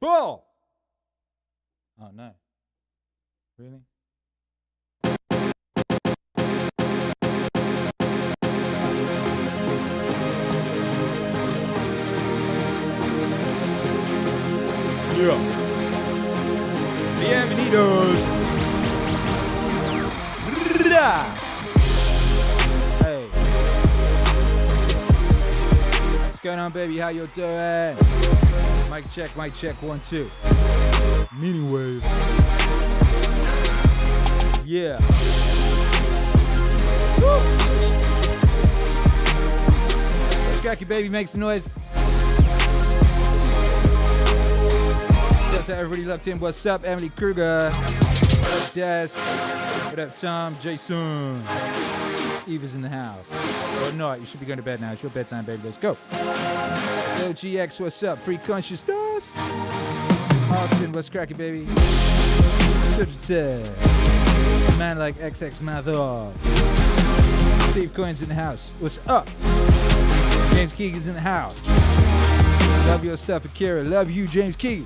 full. Oh, no. Really? Yeah. Bienvenidos. Hey. What's going on, baby? How you doing? Mic check, 1, 2. Meaningwave. Yeah. Woo. Scracky baby makes a noise. That's how everybody locked in. What's up, Emily Kruger? What up, Des? What up, Tom? Jason? Eva's in the house. Or not, you should be going to bed now. It's your bedtime, baby. Let's go. Yo, GX, what's up? Free consciousness. Austin, what's cracking, baby? Man like XX Mather. Steve Coin's in the house. What's up? James Keegan's in the house. Love your stuff, Akira. Love you, James Keegan.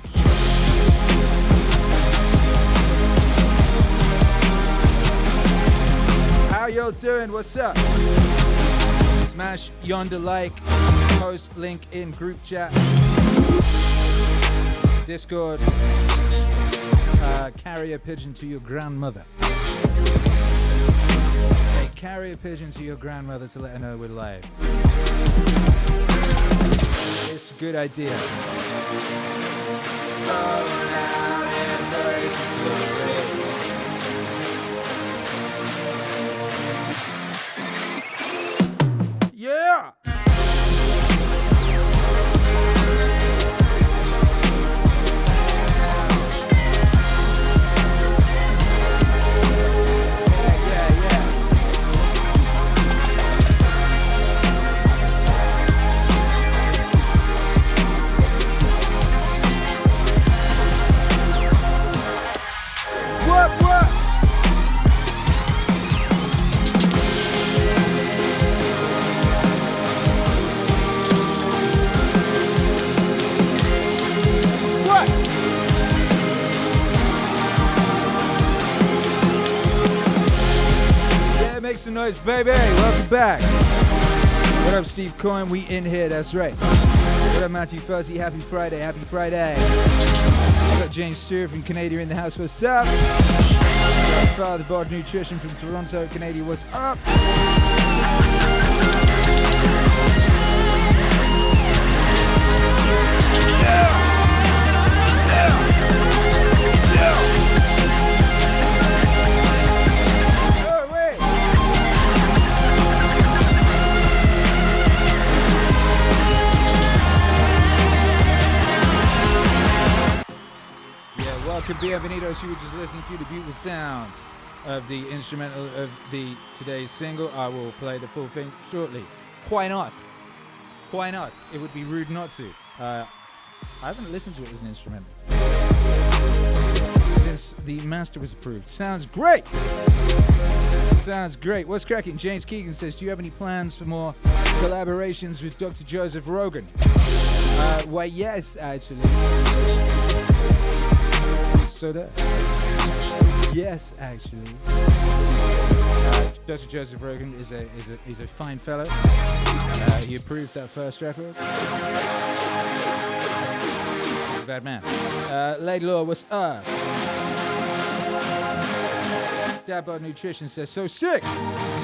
How y'all doing? What's up? Smash yonder like, post link in group chat, Discord, carry a pigeon to your grandmother. Hey, carry a pigeon to your grandmother to let her know we're live. It's a good idea. Yeah! Some noise, baby. Welcome back. What up, Steve Coin? We in here, that's right. What up, Matthew Fuzzy? Happy Friday, happy Friday. We got James Stewart from Canada in the house. What's up? Father Bod Nutrition from Toronto, Canada. What's up? Yeah. Welcome, bienvenidos. You were just listening to the beautiful sounds of the instrumental of the today's single. I will play the full thing shortly. Why not? Why not? It would be rude not to. I haven't listened to it as an instrumental since the master was approved. Sounds great. Sounds great. What's cracking? James Keegan says, do you have any plans for more collaborations with Dr. Joseph Rogan? Why, yes, actually. Soda? Yes, actually. Dr. Joseph Rogan is a fine fellow. He approved that first record. Bad man. Lady Law, what's up? Dabbot Nutrition says, so sick.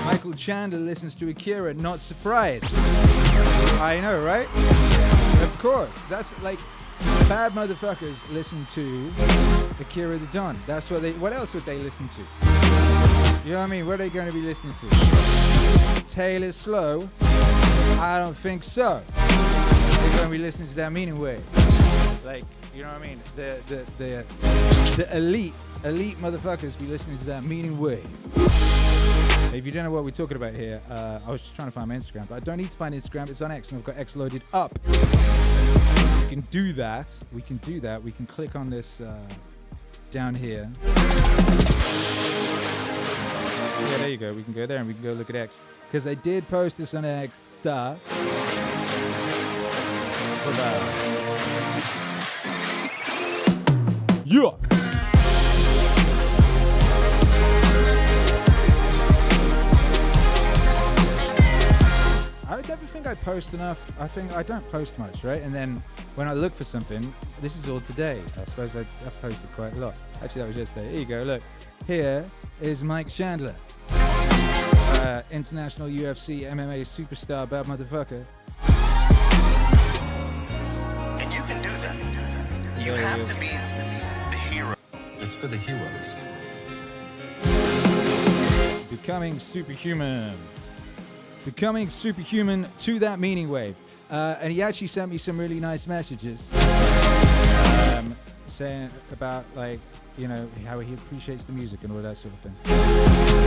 Michael Chandler listens to Akira, not surprised. I know, right? Of course. That's like, bad motherfuckers listen to Akira The Don. That's what what else would they listen to? You know what I mean? What are they going to be listening to? Taylor Slow? I don't think so. They're going to be listening to that Meaningwave. Like, you know what I mean? The elite motherfuckers be listening to that Meaningwave. If you don't know what we're talking about here, I was just trying to find my Instagram, but I don't need to find Instagram. It's on X, and I've got X loaded up. We can do that. We can click on this down here. Yeah, there you go. We can go there, and we can go look at X. Because I did post this on X. Yeah. I never think I post enough. I think I don't post much, right? And then when I look for something, this is all today. I suppose I've posted quite a lot. Actually, that was yesterday. Here you go. Look, here is Mike Chandler, international UFC MMA superstar, bad motherfucker. And you can do that. You have to be the hero. It's for the heroes. Becoming superhuman. Becoming superhuman to that Meaningwave. And he actually sent me some really nice messages saying about, like, you know, how he appreciates the music and all that sort of thing.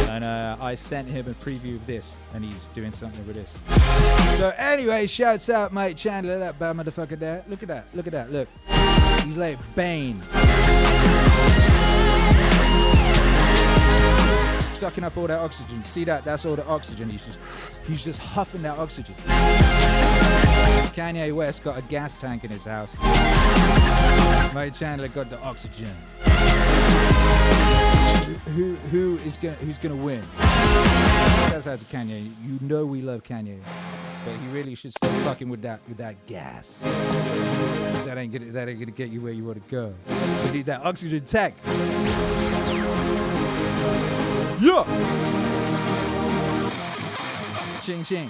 And I sent him a preview of this, and he's doing something with this. So anyway, shouts out Mike Chandler, that bad motherfucker there. Look at that, look at that, look. He's like Bane. Sucking up all that oxygen. See that? That's all the oxygen. He's just huffing that oxygen. Kanye West got a gas tank in his house. Mike Chandler got the oxygen. Who's gonna win? That's out to Kanye. You know we love Kanye, but he really should stop fucking with that gas. That ain't gonna get you where you want to go. You need that oxygen tech. Yeah. Ching ching.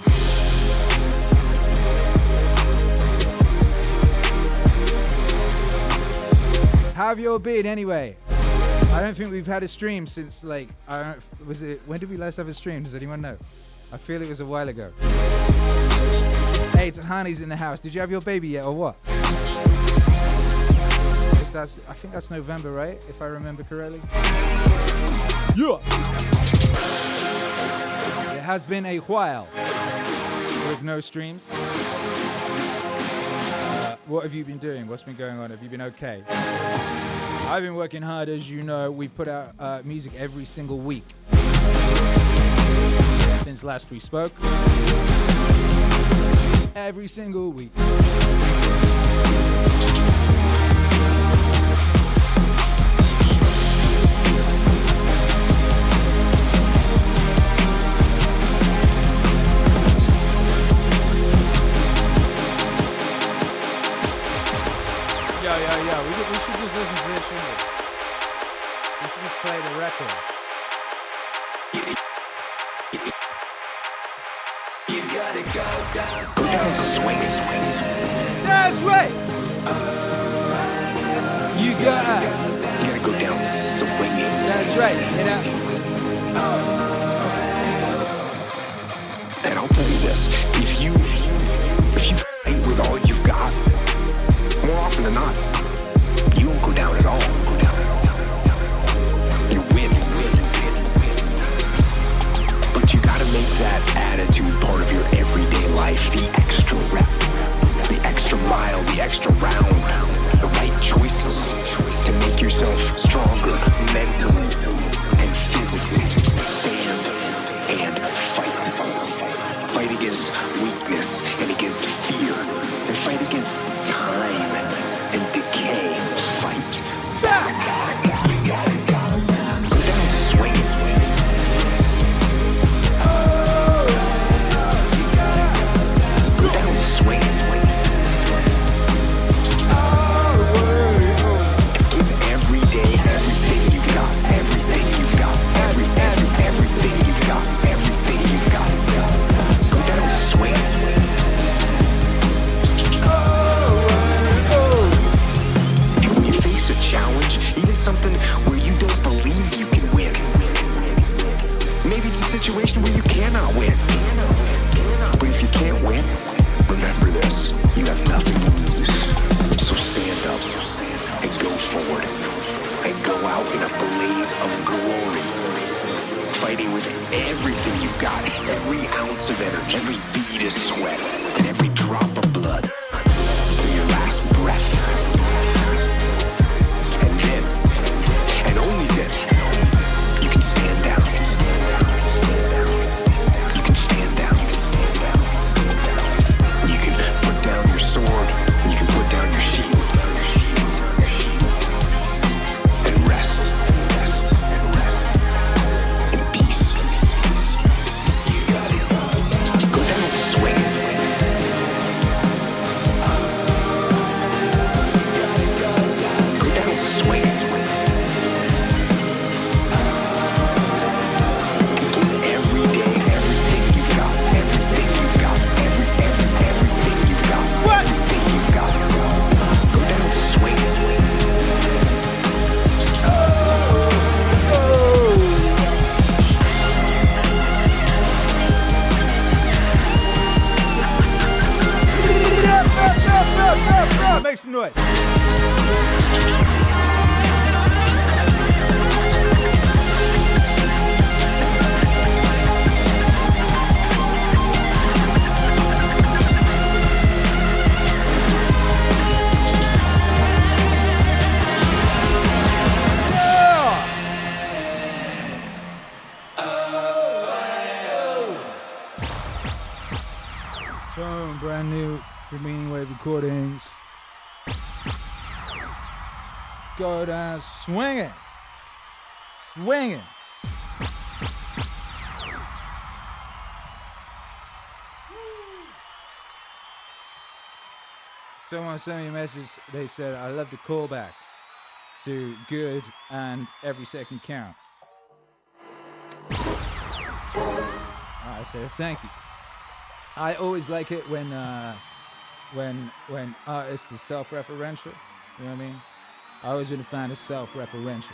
How have you all been anyway? I don't think we've had a stream since, like, when did we last have a stream? Does anyone know? I feel it was a while ago. Hey, Tahani's in the house. Did you have your baby yet or what? I think that's November, right? If I remember correctly. Yeah. It has been a while with no streams. What have you been doing? What's been going on? Have you been okay? I've been working hard, as you know. We've put out music every single week since last we spoke. Every single week. Yo, we should just listen to this, shouldn't we? We should just play the record. You gotta go down swinging. That's right! You gotta go down swinging. That's right, you know. And I'll tell you this, if you fight with all you've got, more often than not, you won't go down at all. You win. But you gotta make that attitude part of your everyday life. The extra rep, the extra mile, the extra round, the right choices to make yourself stronger mentally and physically. Stand and fight. Fight against weakness and against fear. And fight against time and decay. Fight back. You gotta go down swinging. Go down swinging. Give every day everything you've got. Everything you've got. Everything you've got. Everything you've got. Go down swinging. Challenge, even something where you don't believe you can win. Maybe it's a situation where you cannot win. But if you can't win, remember this, you have nothing to lose. So stand up and go forward and go out in a blaze of glory. Fighting with everything you've got, every ounce of energy, every bead of sweat, and every drop of blood to your last breath. And only then, you can stand down. You can stand down. You can put down your sword. You can put down your shield. recordings. Go down swinging. Swinging. Someone sent me a message. They said, I love the callbacks to Good and Every Second Counts. I said, thank you. I always like it when artists are self-referential. You know what I mean? I always been a fan of self-referential.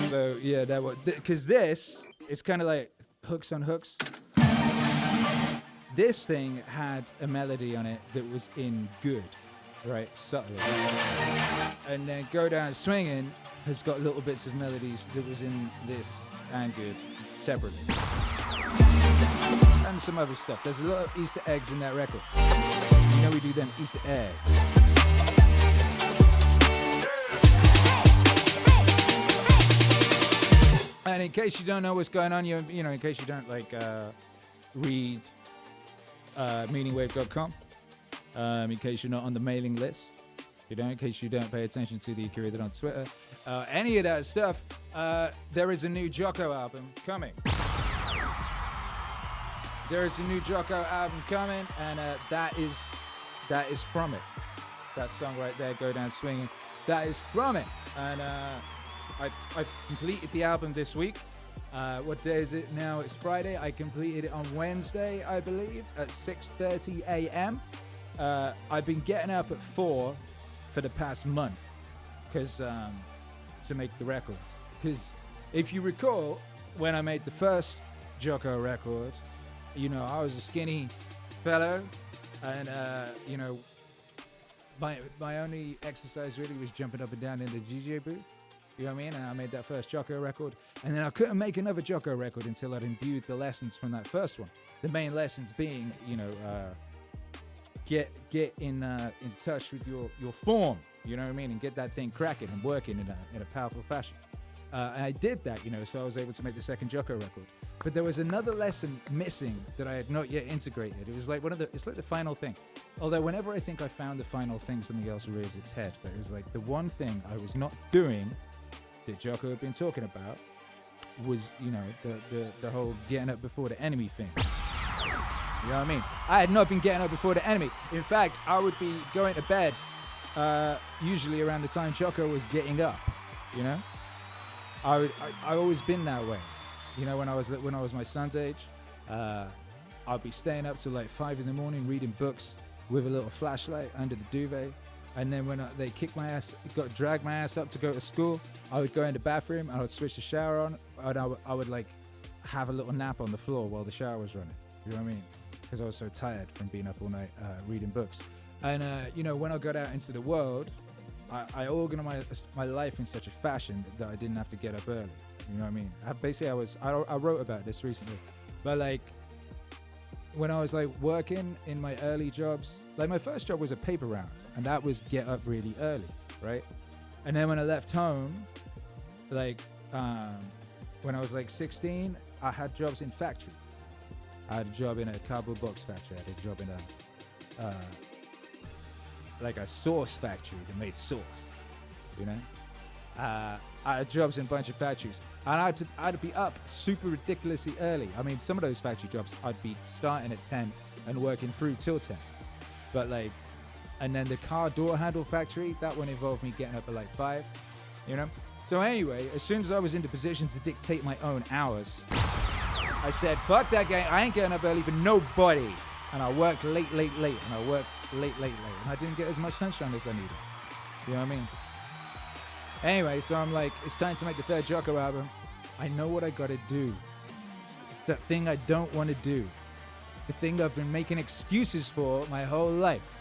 So yeah, that was because this is kind of like hooks on hooks. This thing had a melody on it that was in Good, right? Subtly. And then Go Down Swinging has got little bits of melodies that was in this and Good separately. And some other stuff. There's a lot of Easter eggs in that record. You know we do them Easter eggs. And in case you don't know what's going on, you know, in case you don't like read Meaningwave.com, in case you're not on the mailing list, you know, in case you don't pay attention to the Akira The Don on Twitter, any of that stuff, there is a new Jocko album coming. There is a new Jocko album coming, and that is from it. That song right there, Go Down Swinging, that is from it. And I've completed the album this week. What day is it now? It's Friday. I completed it on Wednesday, I believe, at 6:30 a.m. I've been getting up at 4 for the past month because to make the record. Because if you recall, when I made the first Jocko record, you know, I was a skinny fellow, and you know, my only exercise really was jumping up and down in the DJ booth. You know what I mean? And I made that first Jocko record, and then I couldn't make another Jocko record until I'd imbued the lessons from that first one. The main lessons being, you know, get in touch with your form. You know what I mean? And get that thing cracking and working in a powerful fashion. And I did that, you know, so I was able to make the second Jocko record. But there was another lesson missing that I had not yet integrated. It was like it's like the final thing. Although whenever I think I found the final thing, something else rears its head. But it was like the one thing I was not doing that Jocko had been talking about was, you know, the whole getting up before the enemy thing. You know what I mean? I had not been getting up before the enemy. In fact, I would be going to bed usually around the time Jocko was getting up, you know? I always been that way. You know, when I was my son's age, I'd be staying up till like 5 in the morning reading books with a little flashlight under the duvet. And then when they kicked my ass, dragged my ass up to go to school, I would go in the bathroom, I would switch the shower on, and I would like have a little nap on the floor while the shower was running. You know what I mean? Because I was so tired from being up all night reading books. And you know, when I got out into the world, I organized my life in such a fashion that I didn't have to get up early. You know what I mean? I wrote about this recently, but like when I was like working in my early jobs, like my first job was a paper round, and that was get up really early, right? And then when I left home, like when I was like 16, I had jobs in factories. I had a job in a cardboard box factory. I had a job in a like a sauce factory that made sauce, you know? I had jobs in a bunch of factories, and I'd be up super ridiculously early. I mean, some of those factory jobs, I'd be starting at 10 and working through till 10. But like, and then the car door handle factory, that one involved me getting up at like 5, you know? So anyway, as soon as I was in the position to dictate my own hours, I said, fuck that game, I ain't getting up early for nobody. And I worked late, and I worked late, and I didn't get as much sunshine as I needed. You know what I mean? Anyway, so I'm like, it's time to make the third Jocko album. I know what I gotta do. It's that thing I don't want to do. The thing I've been making excuses for my whole life.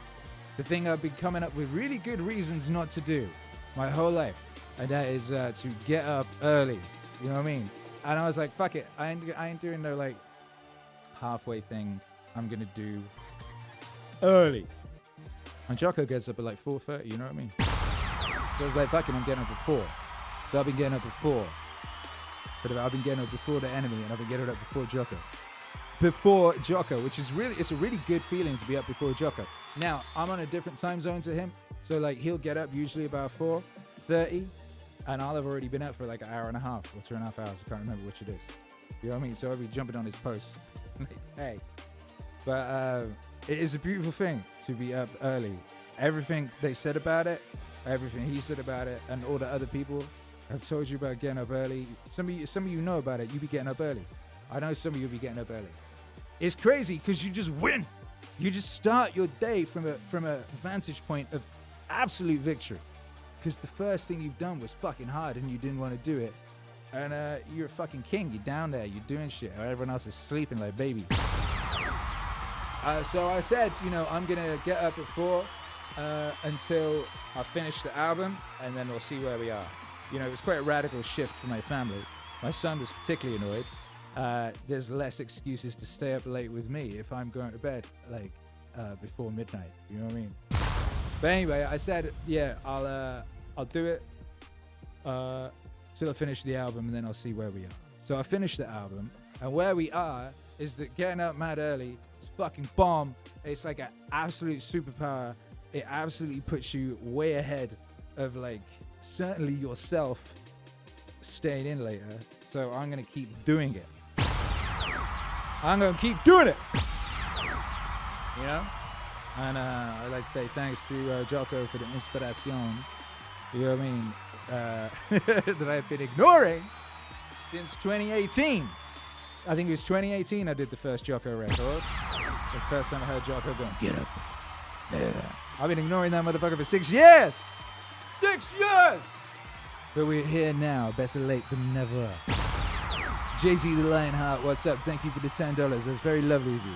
The thing I've been coming up with really good reasons not to do my whole life. And that is to get up early. You know what I mean? And I was like, fuck it. I ain't doing no like halfway thing. I'm gonna do early. And Jocko gets up at like 4:30, you know what I mean? So I was like, fucking, I'm getting up at 4. So I've been getting up at 4. But I've been getting up before the enemy, and I've been getting up before Jocko. before Jocko, which is it's a really good feeling to be up before Jocko. Now, I'm on a different time zone to him, so like he'll get up usually about 4:30, and I'll have already been up for like an hour and a half or 2.5 hours. I can't remember which it is. You know what I mean? So I'll be jumping on his posts. Hey. But it is a beautiful thing to be up early. Everything they said about it, everything he said about it, and all the other people have told you about getting up early. Some of you know about it. You be getting up early. I know some of you be getting up early. It's crazy because you just win. You just start your day from a vantage point of absolute victory. Because the first thing you've done was fucking hard and you didn't want to do it. And you're a fucking king. You're down there. You're doing shit. Everyone else is sleeping like babies. So I said, I'm going to get up at 4 until I finish the album, and then we'll see where we are. It was quite a radical shift for my family. My son was particularly annoyed. There's less excuses to stay up late with me if I'm going to bed, before midnight. You know what I mean? But anyway, I said, yeah, I'll do it till I finish the album, and then I'll see where we are. So I finished the album, and where we are is that getting up mad early is fucking bomb. It's like an absolute superpower. It absolutely puts you way ahead of certainly yourself staying in later. So I'm gonna keep doing it. I'm gonna keep doing it. And I'd like to say thanks to Jocko for the inspiration. You know what I mean? That I've been ignoring since 2018. I think it was 2018 I did the first Jocko record. The first time I heard Jocko going, get up. Yeah. I've been ignoring that motherfucker for 6 years. 6 years! But we're here now. Better late than never. Jay-Z the Lionheart, what's up? Thank you for the $10. That's very lovely of you.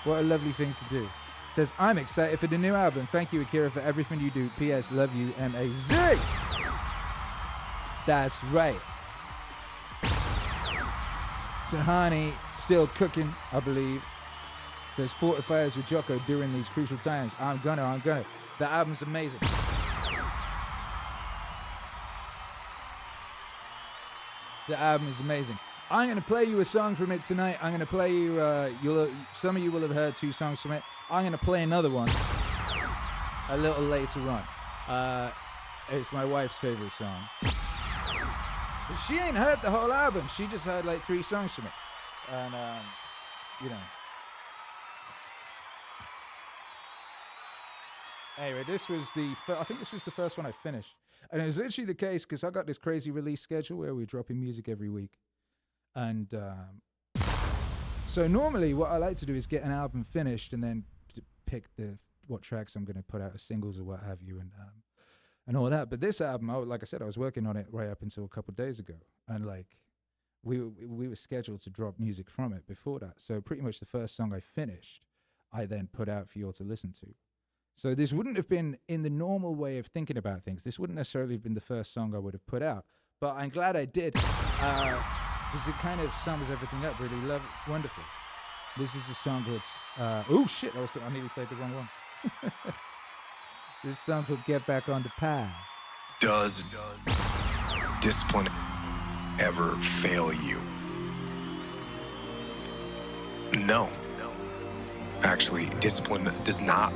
What a lovely thing to do. Says, I'm excited for the new album. Thank you, Akira, for everything you do. P.S. Love you, M.A.Z. That's right. Tahani, still cooking, I believe. Says, fortifiers with Jocko during these crucial times. I'm gonna. The album's amazing. The album is amazing. I'm going to play you a song from it tonight. I'm going to play you, some of you will have heard 2 songs from it. I'm going to play another one a little later on. It's my wife's favorite song. But she ain't heard the whole album. She just heard 3 songs from it. And, Anyway, this was I think this was the first one I finished. And it was literally the case because I got this crazy release schedule where we're dropping music every week. And so normally what I like to do is get an album finished and then pick what tracks I'm going to put out as singles or what have you and all that. But this album, like I said, I was working on it right up until a couple of days ago. And we were scheduled to drop music from it before that. So pretty much the first song I finished, I then put out for you all to listen to. So this wouldn't have been in the normal way of thinking about things. This wouldn't necessarily have been the first song I would have put out. But I'm glad I did. Because it kind of sums everything up really wonderfully. This is a song called, oh shit, I nearly played the wrong one. This song called Get Back on the Path. Does discipline ever fail you? No. Actually, discipline does not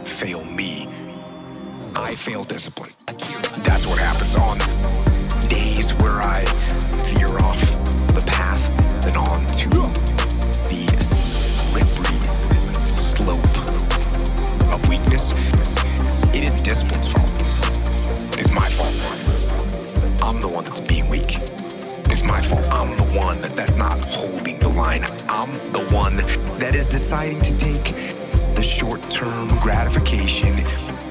fail me. I fail discipline. That's what happens on days where I veer off the path and on to the slippery slope of weakness. It is discipline's fault. It is my fault. I'm the one that's being weak. It is my fault. I'm the one that's not holding the line. I'm the one that is deciding to take the short-term gratification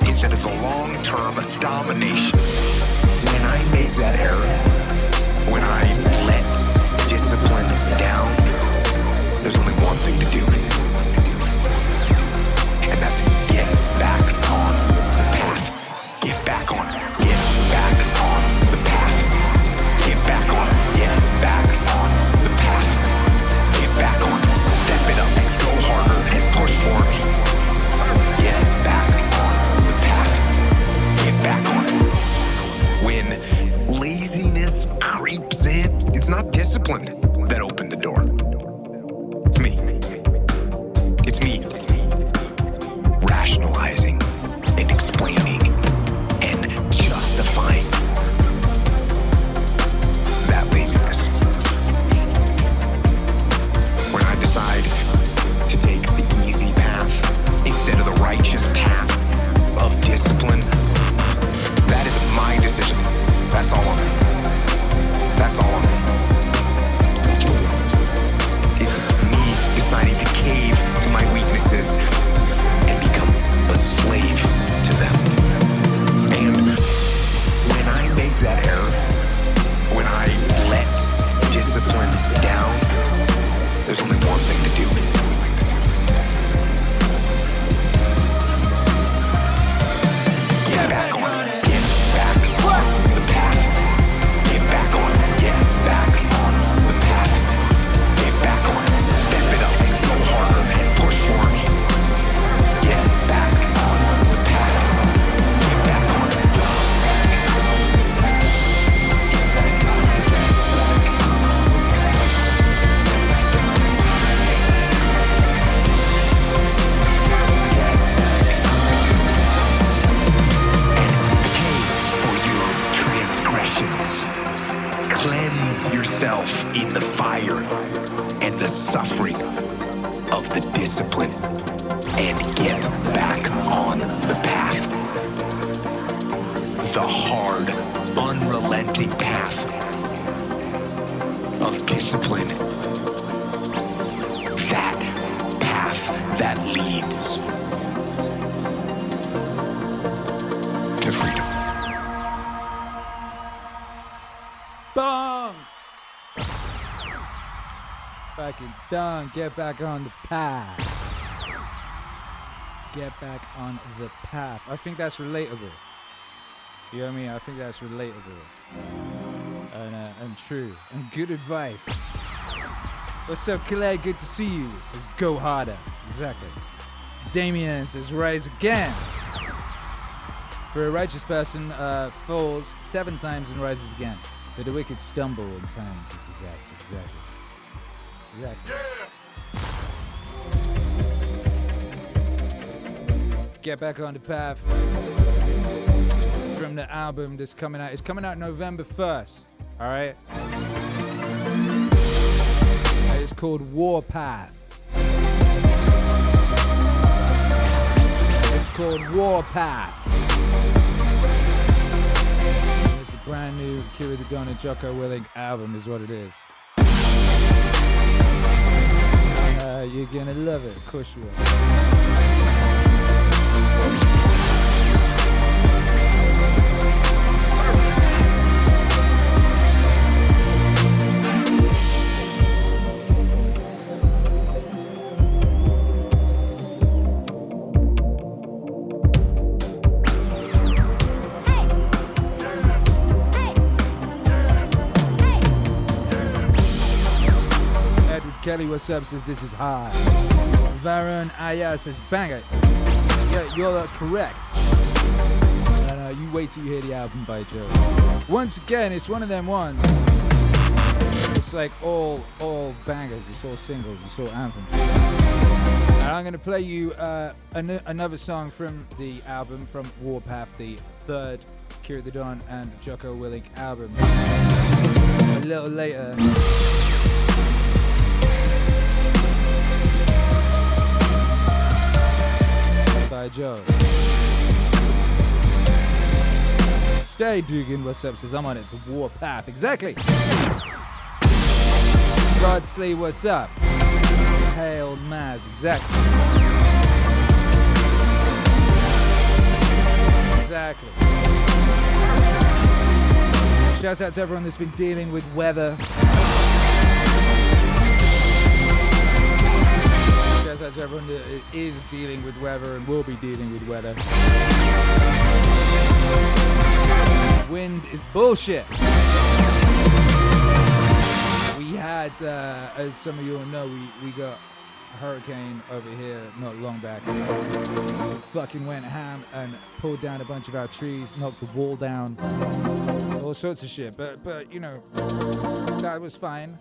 instead of the long-term domination. When I make that error, when I let discipline down, there's only one thing to do, and that's get back on the path. Get back on it. Get back on the path. Get back on it. Get back on the path. Get back on it. Step it up and go harder and push for it. Get back on the path. Get back on it. When laziness creeps in, it's not discipline that opened the door. It's me. yourself in the fire and the suffering of the discipline and get back on the path. The hard, unrelenting path of discipline. That path that leads to freedom. Bong! Fucking done. Get back on the path. Get back on the path. I think that's relatable. You know what I mean? I think that's relatable. And true. And good advice. What's up, Clay? Good to see you. Says go harder. Exactly. Damien says rise again. For a righteous person falls 7 times and rises again. But the wicked stumble in times of disaster. Exactly. Get back on the path. From the album that's coming out. It's coming out November 1st. Alright? It's called Warpath. It's called Warpath. It's a brand new Akira The Don and Jocko Willink album is what it is. You're gonna love it, of course you will. Kelly, what's up? Says this is high. Varon Aya says bang it. Yeah, you're correct. No, you wait till you hear the album by Joe. Once again, it's one of them ones. It's like all bangers. It's all singles. It's all anthems. And I'm gonna play you another song from the album from Warpath, the 3rd Akira The Don and Jocko Willink album. A little later. By Joe. Stay Dugan, what's up? Says I'm on it, the Warpath. Exactly. Godsley, what's up? Hail Maz, exactly. Exactly. Shouts out to everyone that's been dealing with weather. Shouts out to everyone that is dealing with weather and will be dealing with weather. Wind is bullshit. We had, as some of you all know, we got a hurricane over here not long back. Fucking went ham and pulled down a bunch of our trees, knocked the wall down, all sorts of shit. But you know, that was fine.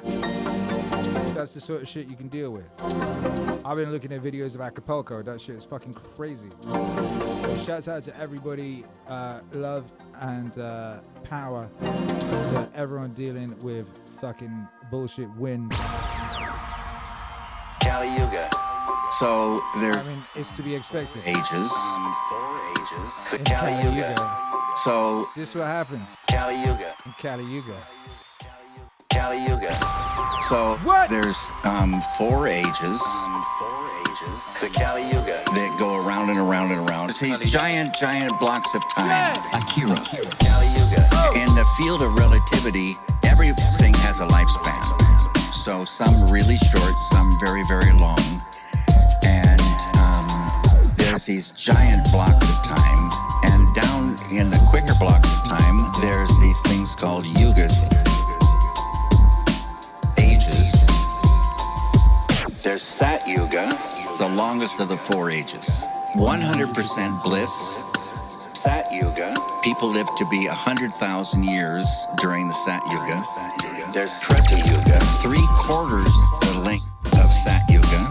That's the sort of shit you can deal with. I've been looking at videos of Acapulco. That shit is fucking crazy. Shouts out to everybody, love and power to everyone dealing with fucking bullshit wind. Kali Yuga. So there. I mean, it's to be expected. Ages. 4 ages. The In Kali Yuga. So this is what happens. Kali Yuga. In Kali Yuga. Kali Yuga. So what? There's 4 ages. 4 ages. The Kali Yuga. That go around and around and around. It's these giant blocks of time. Yeah. Akira. Kali Yuga. Oh. In the field of relativity, everything has a lifespan. So some really short, some very, very long. And there's these giant blocks of time. And down in the quicker blocks of time, there's these things called Yugas. Ages. There's Sat Yuga, the longest of the 4 ages. 100% bliss. Sat Yuga. People live to be 100,000 years during the Sat Yuga. There's Treta Yuga, 3/4 the length of Sat Yuga.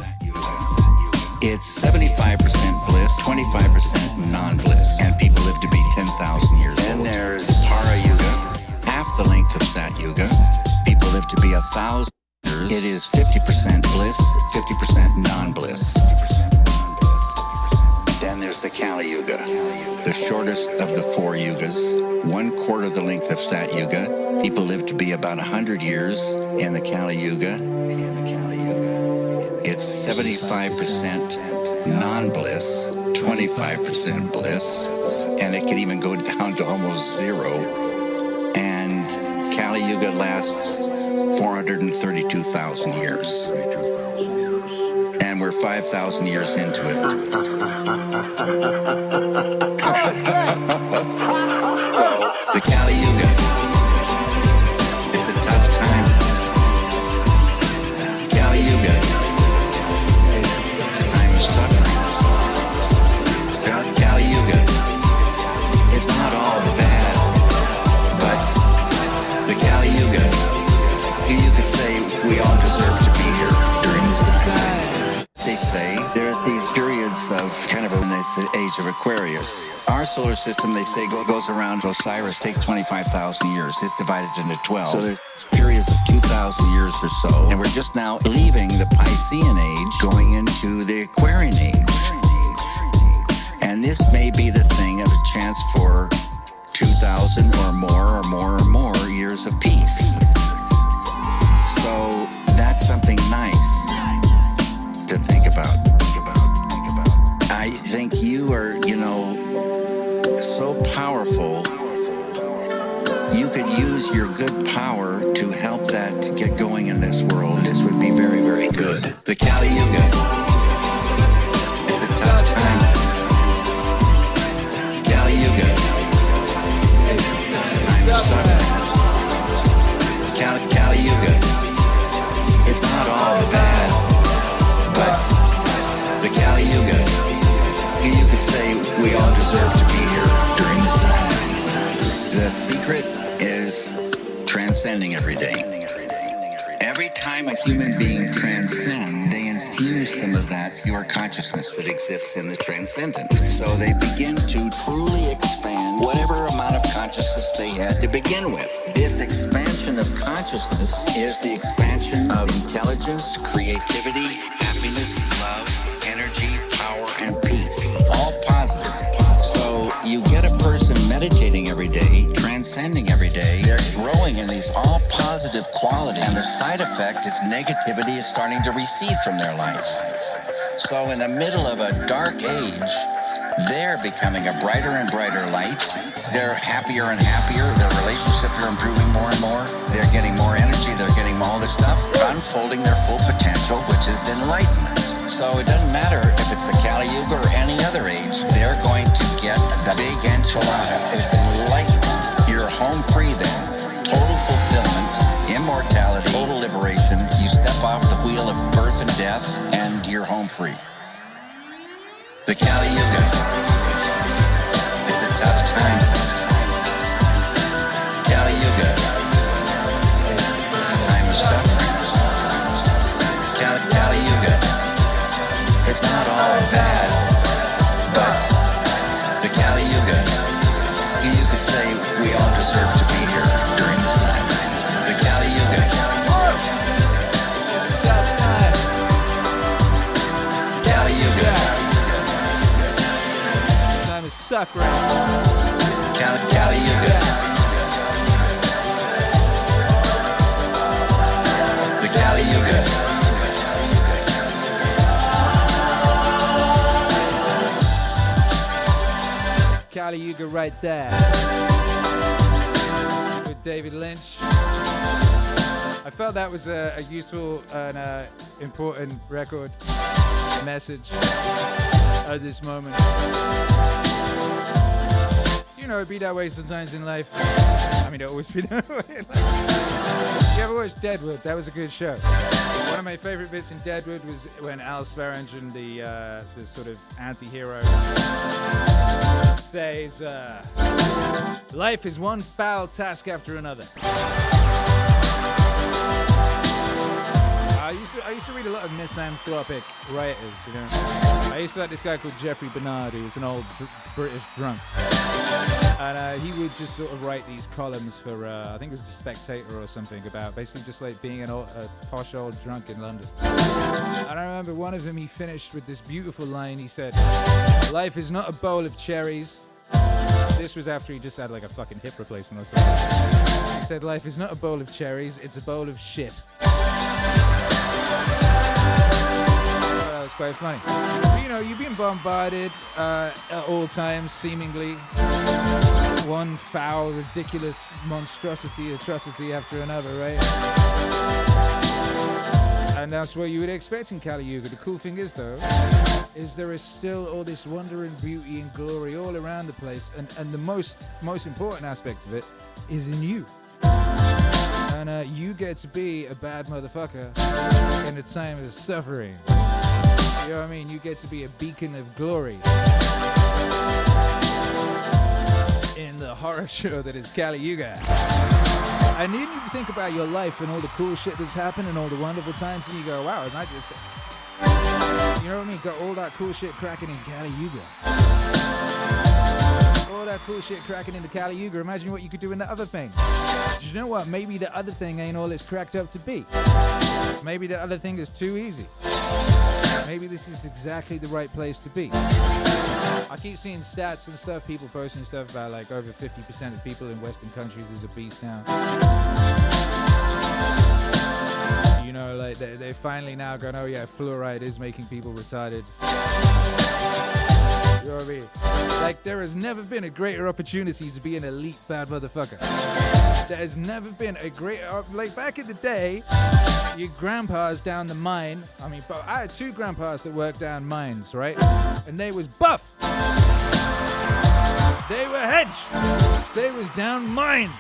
It's 75% bliss, 25% non-bliss, and people live to be 10,000 years old. Then there's Para Yuga, half the length of Sat Yuga. People live to be 1,000 years, it is 50% bliss, 50% non-bliss. Then there's the Kali Yuga, the shortest of the 4 yugas, 1/4 the length of Sat Yuga. People live to be about 100 years in the Kali Yuga. It's 75% non-bliss, 25% bliss, and it can even go down to almost 0. And Kali Yuga lasts 432,000 years. And we're 5,000 years into it. So, the Kali Yuga, it's a tough time. Kali Yuga, it's a time of suffering. Kali Yuga, it's not all bad, but the Kali Yuga, you could say we all deserve to be here during this time. They say there's these periods of kind of the age of Aquarius. Our solar system, they say, goes around Osiris, takes 25,000 years. It's divided into 12. So there's periods of 2,000 years or so. And we're just now leaving the Piscean age, going into the Aquarian age. And this may be the thing of a chance for 2,000 or more years of peace. So that's something nice to think about. I think you are, so powerful. You could use your good power to help that get going in this world. This would be very, very good. The Kali Yuga. It's a tough time. Kali Yuga. It's a time of suffering. Kali Yuga. It's not all bad, but the Kali Yuga, you could say we all deserve to be here during this time. The secret is transcending every day. Every time a human being transcends, they infuse some of that pure consciousness that exists in the transcendent. So they begin to truly expand whatever amount of consciousness they had to begin with. This expansion of consciousness is the expansion of intelligence, creativity, happiness, love, energy, power, and peace. All positive. So you get a person meditating every day, transcending every day. They're growing in these all positive qualities. And the side effect is negativity is starting to recede from their life. So in the middle of a dark age, they're becoming a brighter and brighter light. They're happier and happier. Their relationships are improving more and more. They're getting more energy. They're getting all this stuff, unfolding their full potential, which is enlightenment. So it doesn't matter if it's the Kali Yuga or any other age, they're going to get the big enchilada. It's enlightenment. You're home free then. Total fulfillment, immortality, total liberation. You step off the wheel of birth and death, and you're home free. The Kali Yuga. It's a tough time. Kali Yuga. It's a time of suffering. Kali Yuga. It's not all bad, but the Kali Yuga, you could say we all deserve to be here during this time. The Kali Yuga. Kali Yuga. Time is suffering. Kali Yuga. The Kali Yuga. Kali Yuga right there. With David Lynch. I felt that was a useful and important record message at this moment. It'd be that way sometimes in life. I mean, it always be that way in life. You ever watched Deadwood? That was a good show. One of my favorite bits in Deadwood was when Al Swearingen, the sort of anti-hero, says, life is one foul task after another. Are you I used to read a lot of misanthropic writers, you know. I used to like this guy called Jeffrey Bernard, who was an old British drunk. And he would just sort of write these columns for, I think it was The Spectator or something, about basically just like being a posh old drunk in London. And I remember one of them, he finished with this beautiful line. He said, "Life is not a bowl of cherries." This was after he just had like a fucking hip replacement or something. He said, "Life is not a bowl of cherries, it's a bowl of shit." That was quite funny. But, you know, you've been bombarded at all times, seemingly. One foul, ridiculous monstrosity, atrocity after another, right? And that's what you would expect in Kali Yuga. The cool thing is, though, is there is still all this wonder and beauty and glory all around the place, and the most important aspect of it is in you. And you get to be a bad motherfucker in a time of suffering. You know what I mean? You get to be a beacon of glory in the horror show that is Kali Yuga. And you need to think about your life and all the cool shit that's happened and all the wonderful times, and you go, wow, you know what I mean? Got all that cool shit cracking in Kali Yuga. All that cool shit cracking in the Kali Yuga. Imagine what you could do in the other thing. Do you know what? Maybe the other thing ain't all it's cracked up to be. Maybe the other thing is too easy. Maybe this is exactly the right place to be. I keep seeing stats and stuff, people posting stuff about like over 50% of people in Western countries is obese now. You know, like they finally now going, oh yeah, fluoride is making people retarded. You know what I mean? Like, there has never been a greater opportunity to be an elite bad motherfucker. There has never been a greater, like back in the day, your grandpas down the mine. I mean, but I had two grandpas that worked down mines, right? And they was buff. They were hedge. They was down mines.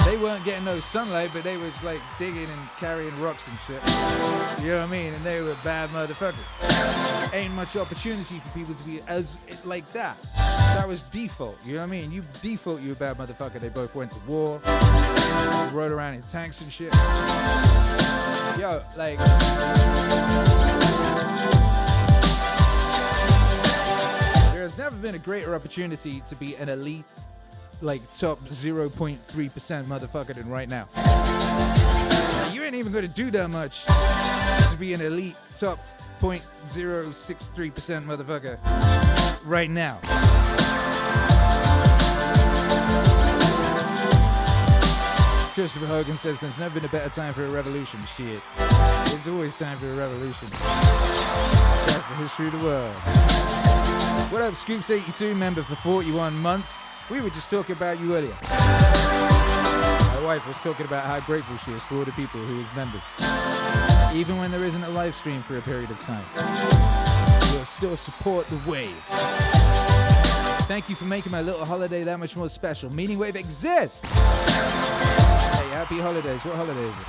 They weren't getting no sunlight, but they was like digging and carrying rocks and shit. You know what I mean? And they were bad motherfuckers. Ain't much opportunity for people to be as like that. That was default. You know what I mean? You default, you a bad motherfucker. They both went to war, rode around in tanks and shit. Yo, like, there has never been a greater opportunity to be an elite, like top 0.3% motherfucker than right now. Like, you ain't even gonna do that much to be an elite top 0.063% motherfucker right now. Christopher Hogan says there's never been a better time for a revolution. Shit. There's always time for a revolution. That's the history of the world. What up, Scoops82, member for 41 months? We were just talking about you earlier. My wife was talking about how grateful she is to all the people who is members. Even when there isn't a live stream for a period of time, you'll still support the wave. Thank you for making my little holiday that much more special. Meaningwave exists! Hey, happy holidays. What holiday is it?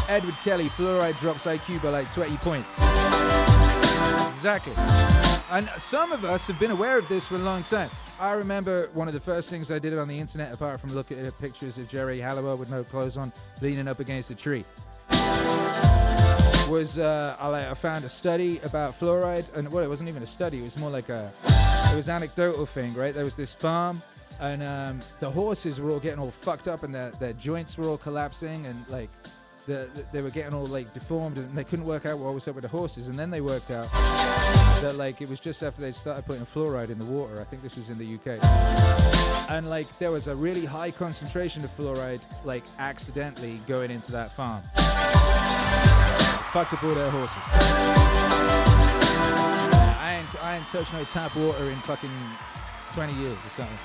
Edward Kelly, fluoride drops IQ by like 20 points. Exactly. And some of us have been aware of this for a long time. I remember one of the first things I did on the internet, apart from looking at pictures of Jerry Halliwell with no clothes on, leaning up against a tree, was I found a study about fluoride. And well, it wasn't even a study. It was more like it was anecdotal thing, right? There was this farm, and the horses were all getting all fucked up, and their joints were all collapsing, and like they were getting all like deformed, and they couldn't work out what was up with the horses. And then they worked out that like it was just after they started putting fluoride in the water. I think this was in the UK, and like there was a really high concentration of fluoride like accidentally going into that farm. Fucked up all their horses. I ain't touched no tap water in fucking 20 years or something.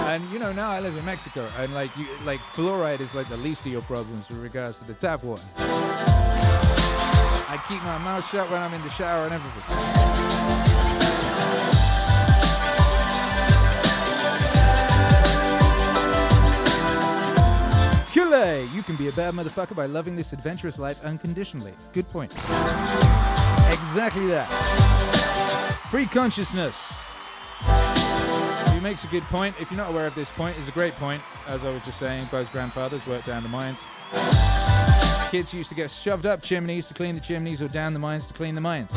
And you know, now I live in Mexico, and like fluoride is like the least of your problems with regards to the tap water. I keep my mouth shut when I'm in the shower and everything. Kule, you can be a bad motherfucker by loving this adventurous life unconditionally. Good point. Exactly that. Free consciousness. He makes a good point. If you're not aware of this point, it's a great point. As I was just saying, both grandfathers worked down the mines. Kids used to get shoved up chimneys to clean the chimneys or down the mines to clean the mines.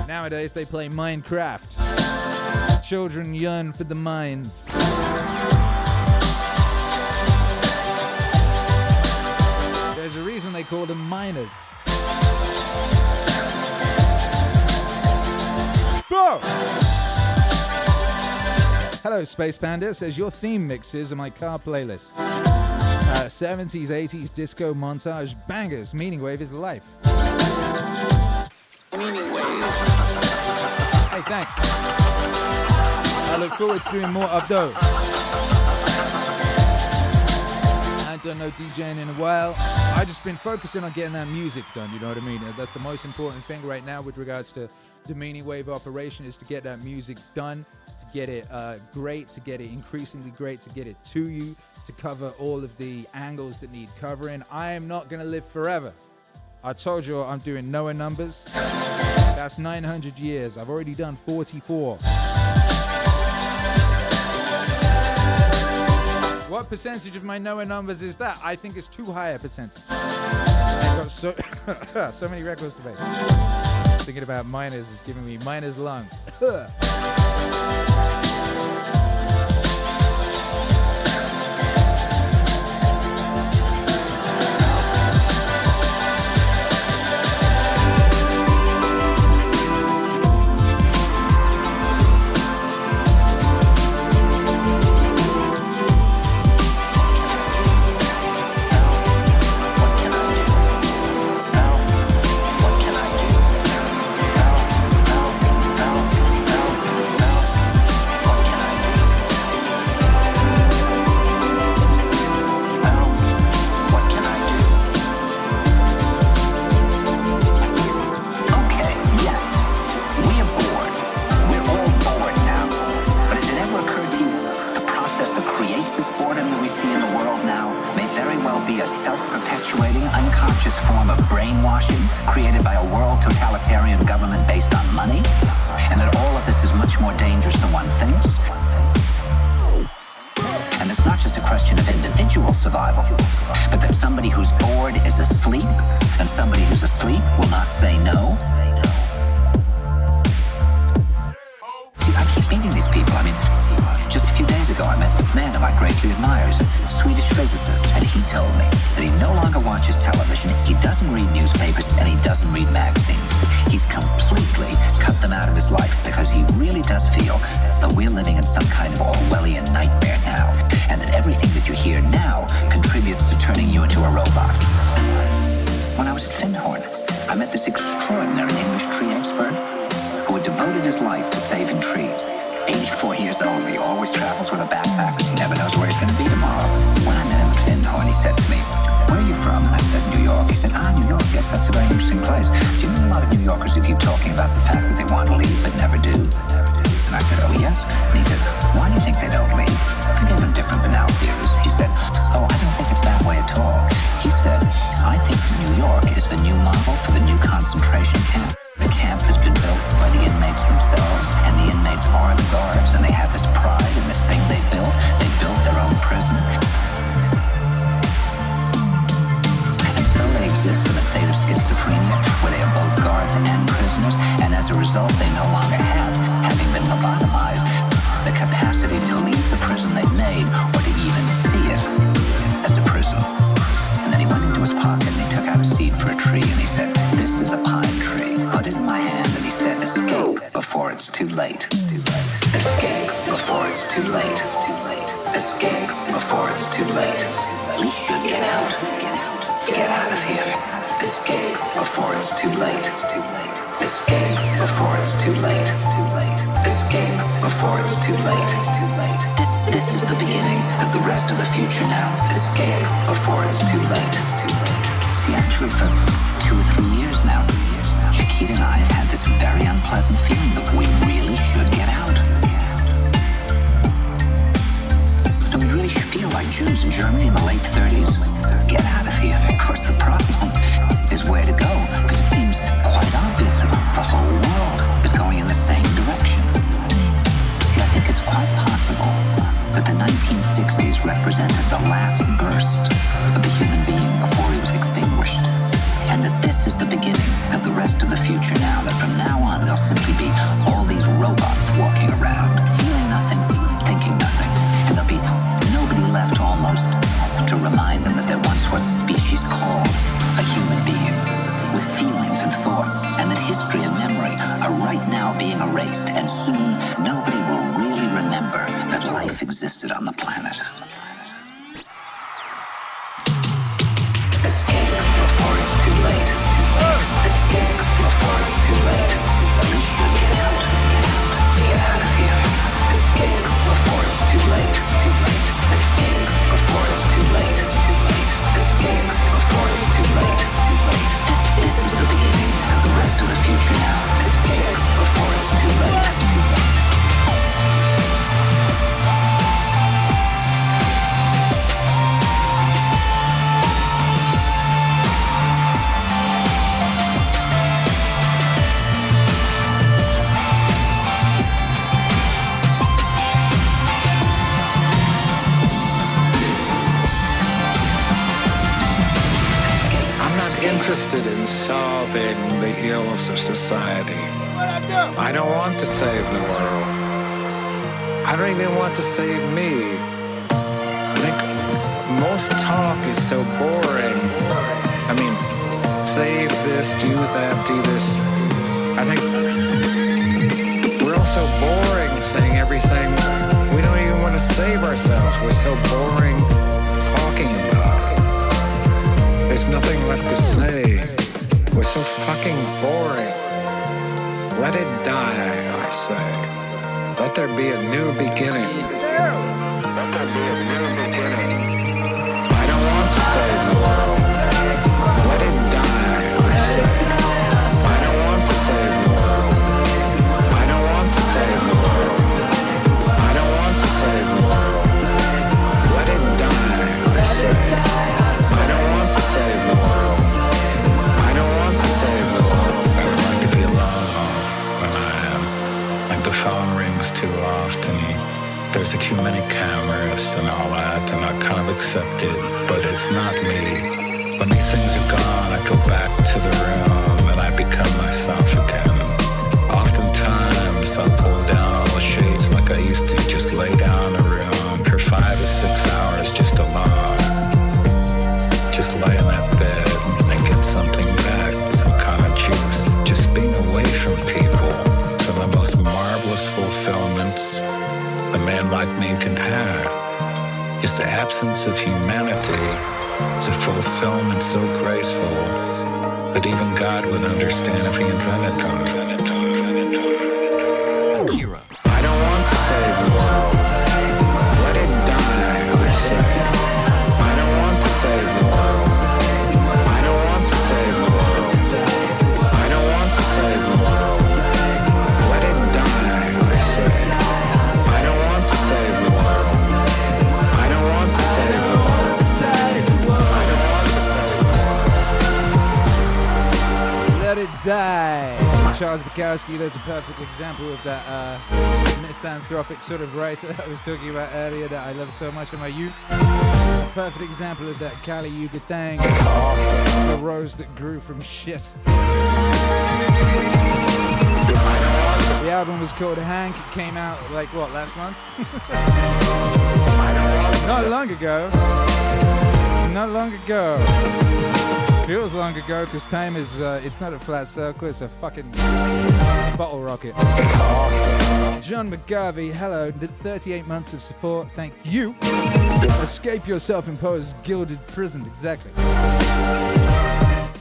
Nowadays, they play Minecraft. Children yearn for the mines. There's a reason they call them miners. Whoa! Hello, Space Panda. It says your theme mixes are my car playlist. 70s, 80s disco montage bangers. Meaningwave is life. Meaningwave. Hey, thanks. I look forward to doing more of those. I don't know DJing in a while. I just been focusing on getting that music done, you know what I mean? That's the most important thing right now with regards to the Meaningwave operation, is to get that music done, to get it great, to get it increasingly great, to get it to you, to cover all of the angles that need covering. I am not going to live forever. I told you I'm doing Noah numbers. That's 900 years. I've already done 44. What percentage of my Noah numbers is that? I think it's too high a percentage. I've got so many records to make. Thinking about miners is giving me miner's lung. Represented the last burst of the human being before he was extinguished. the future now, that from now on there'll simply be all these robots walking around, feeling nothing, thinking nothing, and there'll be nobody left almost to remind them that there once was a species called a human being with feelings and thoughts, and that history and memory are right now being erased, and soon nobody will really remember that life existed on the planet. Escape before it's too late. Escape before it's too late. You should get out. Get out of here. Escape before it's too late. Escape before it's too late. Escape before it's too late. This is the beginning of the rest of the future now. Escape before it's too late. Interested in solving the ills of society. I don't want to save the world. I don't even want to save me. I think most talk is so boring. I mean, save this, do that, do this. I think we're all so boring saying everything. We don't even want to save ourselves. We're so boring talking about it. There's nothing left to say. We're so fucking boring. Let it die, I say. Let there be a new beginning. Let there be a new beginning. I don't want to save the world. Let it die, I say. I don't want to save the world. I don't want to save the world. I don't want to save the world. Let it die, I say. I don't want to save the world. I don't want to save the world. I would like to be alone when I am. Like the phone rings too often. There's too many cameras and all that, and I kind of accept it, but it's not me. When these things are gone, I go back to the room and I become myself again. Oftentimes, I pull down all the shades like I used to, just lay down in a room for 5 to 6 hours just alone. Just lay in that bed and get something back, some kind of juice. Just being away from people. Some of the most marvelous fulfillments a man like me can have. Just the absence of humanity is a fulfillment so graceful that even God would understand if he invented them. Akira. I don't want to save the world. Let it die, I say. I don't want to save the world. I don't want to save the world. I don't want to save the world. Let it die, I say. I don't want to save the world. I don't want to save the world. I don't want to save the world. Let it die. Charles Bukowski, there's a perfect example of that misanthropic sort of writer that I was talking about earlier that I love so much in my youth. A perfect example of that Kali Yuga thing. The rose that grew from shit. The album was called Hank. It came out like what, last month? Not long ago. Not long ago. Feels long ago because time is, it's not a flat circle, it's a fucking bottle rocket. John McGarvey, hello, 38 months of support, thank you. Escape your self-imposed gilded prison, exactly.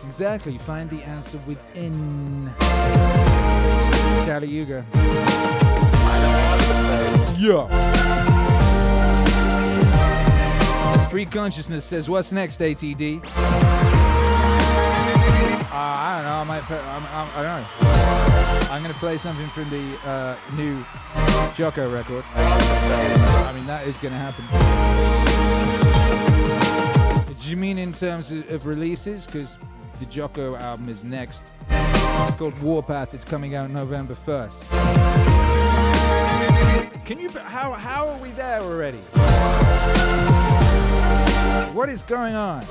Exactly, find the answer within. Kali Yuga. Yeah. Free Consciousness says, what's next, ATD? I don't know. I don't know. I'm gonna play something from the new Jocko record. I mean, that is gonna happen. Do you mean in terms of releases? Because the Jocko album is next. It's called Warpath. It's coming out November 1st. Can you? How are we there already? What is going on?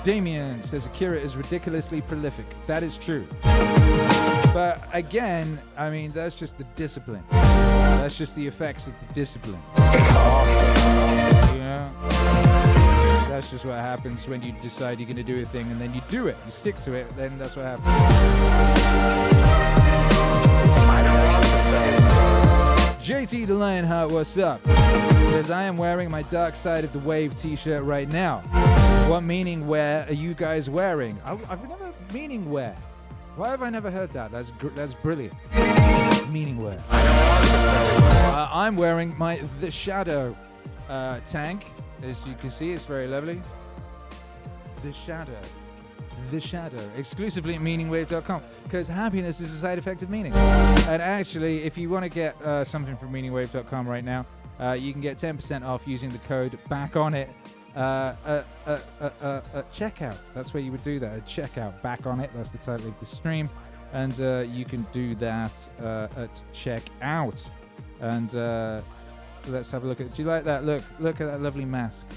Damien says Akira is ridiculously prolific. That is true. But again, I mean, that's just the discipline. That's just the effects of the discipline. You know? That's just what happens when you decide you're going to do a thing and then you do it. You stick to it, then that's what happens. JT the Lionheart, what's up? Says, I am wearing my Dark Side of the Wave t-shirt right now. What meaning wear are you guys wearing? I've never meaning wear. Why have I never heard that? That's brilliant. Meaning wear. I'm wearing my The Shadow tank. As you can see, it's very lovely. The Shadow. The Shadow. Exclusively at Meaningwave.com. Because happiness is a side effect of meaning. And actually, if you want to get something from Meaningwave.com right now, you can get 10% off using the code Bback On It at checkout. That's where you would do that, at checkout. Bback On It, that's the title of the stream. And you can do that at checkout. And let's have a look at it. Do you like that? Look at that lovely mask.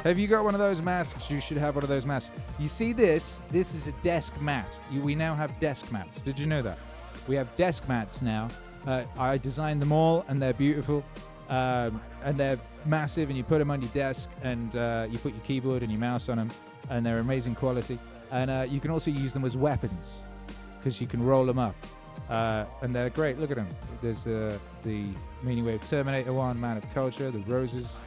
Have you got one of those masks? You should have one of those masks. You see this? This is a desk mat. We now have desk mats. Did you know that? We have desk mats now. I designed them all, and they're beautiful. And they're massive, and you put them on your desk, and you put your keyboard and your mouse on them, and they're amazing quality. And you can also use them as weapons, because you can roll them up. And they're great. Look at them. There's the Meaningwave Terminator one, Man of Culture, the roses.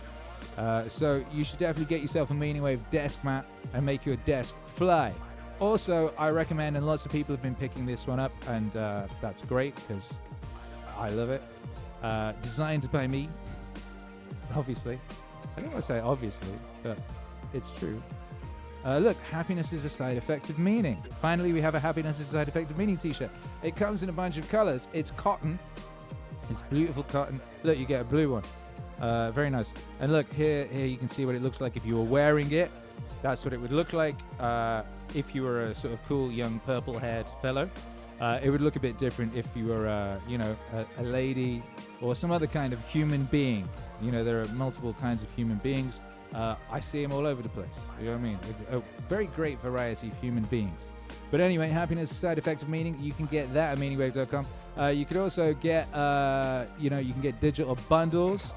So you should definitely get yourself a Meaningwave desk mat and make your desk fly. Also, I recommend, and lots of people have been picking this one up, and that's great because I love it. Designed by me, obviously. I don't want to say obviously, but it's true. Look, happiness is a side effect of meaning. Finally, we have a happiness is a side effect of meaning t-shirt. It comes in a bunch of colors. It's cotton. It's beautiful cotton. Look, you get a blue one. Very nice. And look, here you can see what it looks like if you were wearing it. That's what it would look like if you were a sort of cool young purple-haired fellow. It would look a bit different if you were, a lady or some other kind of human being. You know, there are multiple kinds of human beings. I see them all over the place. You know what I mean? A very great variety of human beings. But anyway, happiness, side effect of meaning. You can get that at Meaningwave.com. You could also get, you can get digital bundles.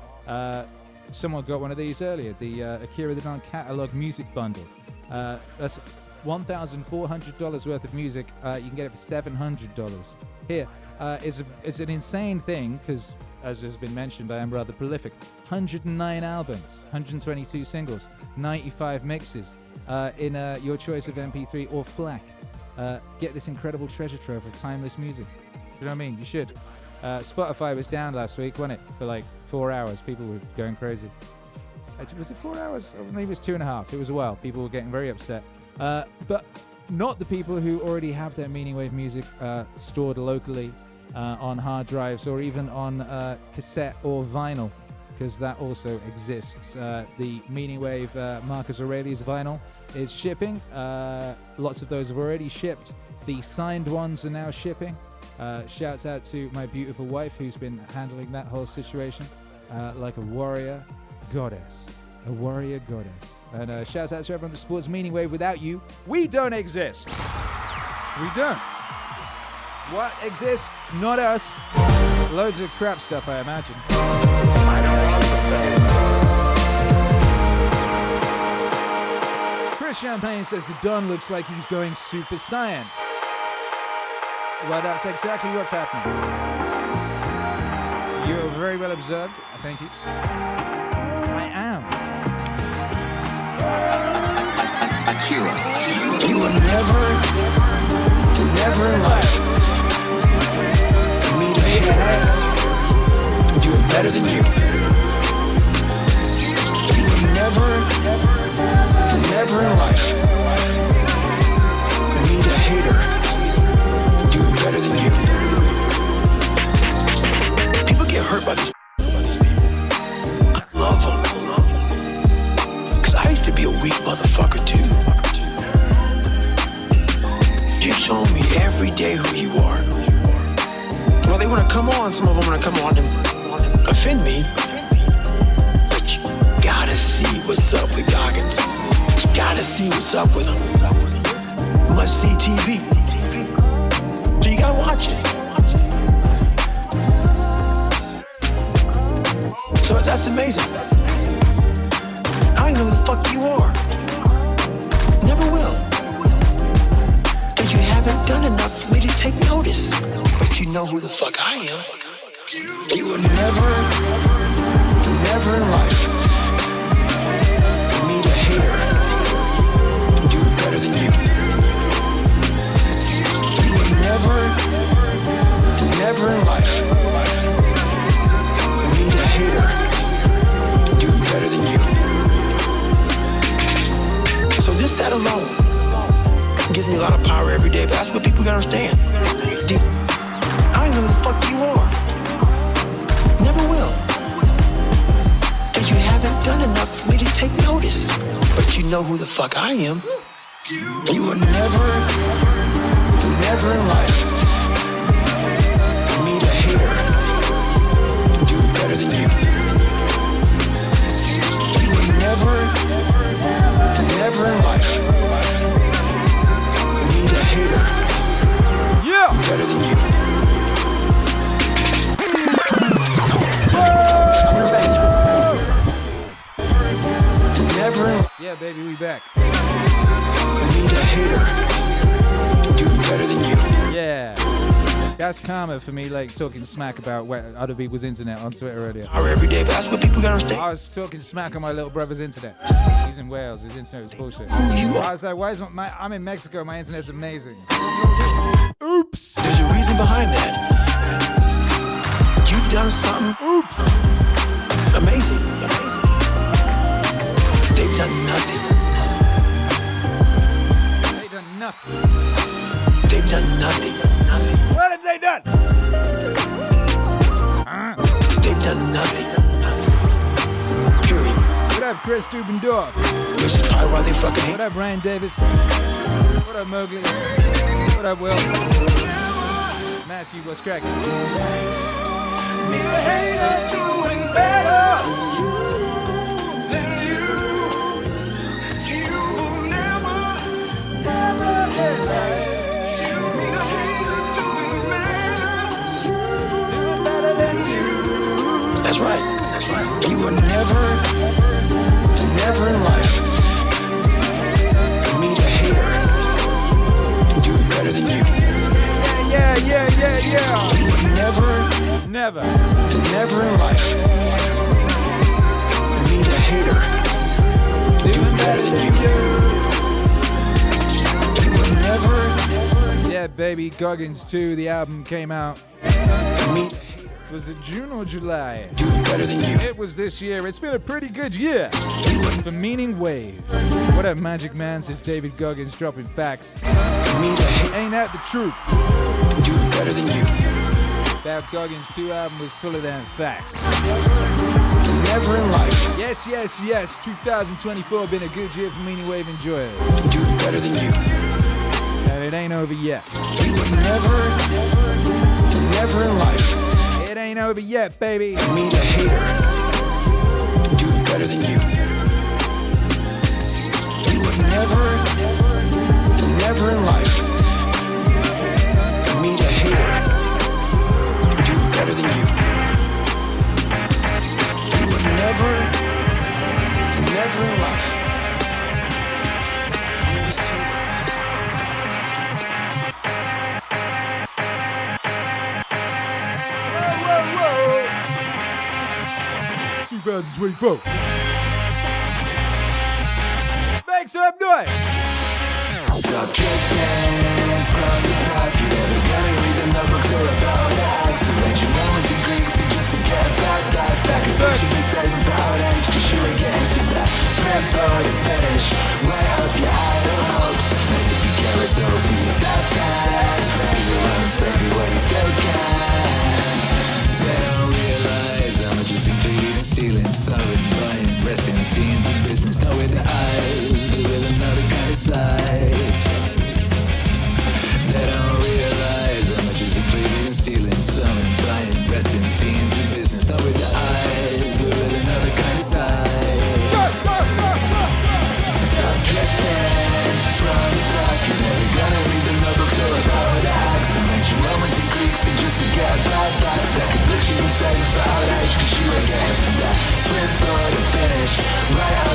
Someone got one of these earlier, the Akira The Don catalog music bundle. That's $1,400 worth of music. You can get it for $700. Here, it's an insane thing because, as has been mentioned, I am rather prolific. 109 albums, 122 singles, 95 mixes in your choice of MP3 or FLAC. Get this incredible treasure trove of timeless music. You know what I mean? You should. Spotify was down last week, wasn't it? For like 4 hours. People were going crazy. Was it 4 hours? Or maybe it was 2.5. It was a while. People were getting very upset. But not the people who already have their Meaningwave music stored locally on hard drives or even on cassette or vinyl, because that also exists. The Meaningwave Marcus Aurelius vinyl is shipping. Lots of those have already shipped. The signed ones are now shipping. Shouts out to my beautiful wife who's been handling that whole situation like a warrior goddess. A warrior goddess. And shouts out to everyone that supports Meaningwave. Without you, we don't exist. We don't. What exists? Not us. Loads of crap stuff, I imagine. Chris Champagne says the Don looks like he's going Super Saiyan. Well, that's exactly what's happening. You're very well observed. Thank you. I am. Akira. You will never in life meet a hater doing better than you. You will never in life meet a hater doing better than you. People get hurt by these people. I love them. Because I used to be a weak motherfucker too. You show me every day who you are. Well, they want to come on. Some of them want to come on and offend me. But you gotta see what's up with God. see what's up with them. Must see TV. So you gotta watch it. So that's amazing. I don't know who the fuck you are. Never will. Cause you haven't done enough for me to take notice. But you know who the fuck I am. You will never in life meet a hater and do it better than you. You will never in life meet a hater and do it better than you. So just that alone gives me a lot of power every day, but that's what people gotta understand. I don't know who the fuck you are. Never will. Cause you haven't done enough for me to take notice. But you know who the fuck I am. You will never in life meet a hater and do it better than you. You will never in life meet a hater better than you. Yeah, baby, we back. Need a hater to do better than you. Yeah. That's karma for me, like talking smack about what other people's internet on Twitter earlier. Every day, but that's what people gotta understand. I was talking smack on my little brother's internet. He's in Wales, his internet was bullshit. I was like, why is I'm in Mexico, my internet's amazing. Oops. There's a reason behind that. You've done something. Oops. Amazing. They've done nothing. They've done nothing. They've done nothing. What have they done? They've done nothing. Period. What up, Chris Dubendorf? Which is probably why they fucking hate. What up, Ryan Davis? What up, Mowgli? What up, Will? Matthew, what's cracking? Need a hater doing better than you. You will never realize. You need a hater doing better than you. That's right. You will never in life meet a hater and do it better than you. Yeah. You will never in life meet a hater and do it better than you. You will never. Yeah, baby, Goggins 2, the album came out. Was it June or July? Do it better than you. It was this year. It's been a pretty good year for Meaningwave. What up, Magic Man? Says David Goggins dropping facts. Ain't that the truth? Do it better than you. That Goggins 2 album was full of them facts. Never in life. Yes. 2024 been a good year for Meaningwave enjoyers. Do it better than you. And it ain't over yet. You will never in life. It ain't over yet, baby. Meet a hater. Do it better than you. You will never in life meet a hater. Do it better than you. You will never in life. Whoa. 2024. Make some noise. Stop drifting from the craft. You never gotta read the notebooks or about acts. Eventually knows the Greeks to just forget about that. Stack of fiction is saving proud age. Cause you ain't getting to that. Spread for the finish. Way up your idle hopes. And if you care it's over for yourself then be your own savior when you still can. They don't realize how much is included in stealing, sewing, buying, resting, seeing some business, not with the eyes, but with another kind of sight. They don't realize how much is included in stealing, sewing, buying, resting, seeing some business, not with the eyes, but with another kind of sight. So stop drifting.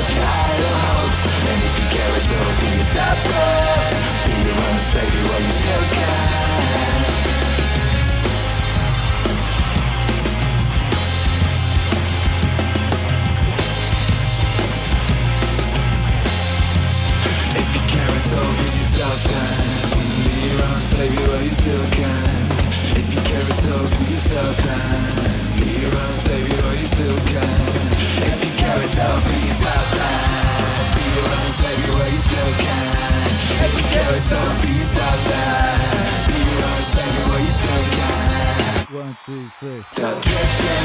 off your idle hopes. And if you care, it's all for yourself, then be your own savior while you still can. If you care, it's all for yourself, then be your own savior while you still can. If you care, it's all for yourself, then be your own savior while you still can. If you care, it's all for yourself, then be your own savior while you still can. If you care, it's all for yourself, then be your own savior while you still can. 1, 2, 3. Stop drifting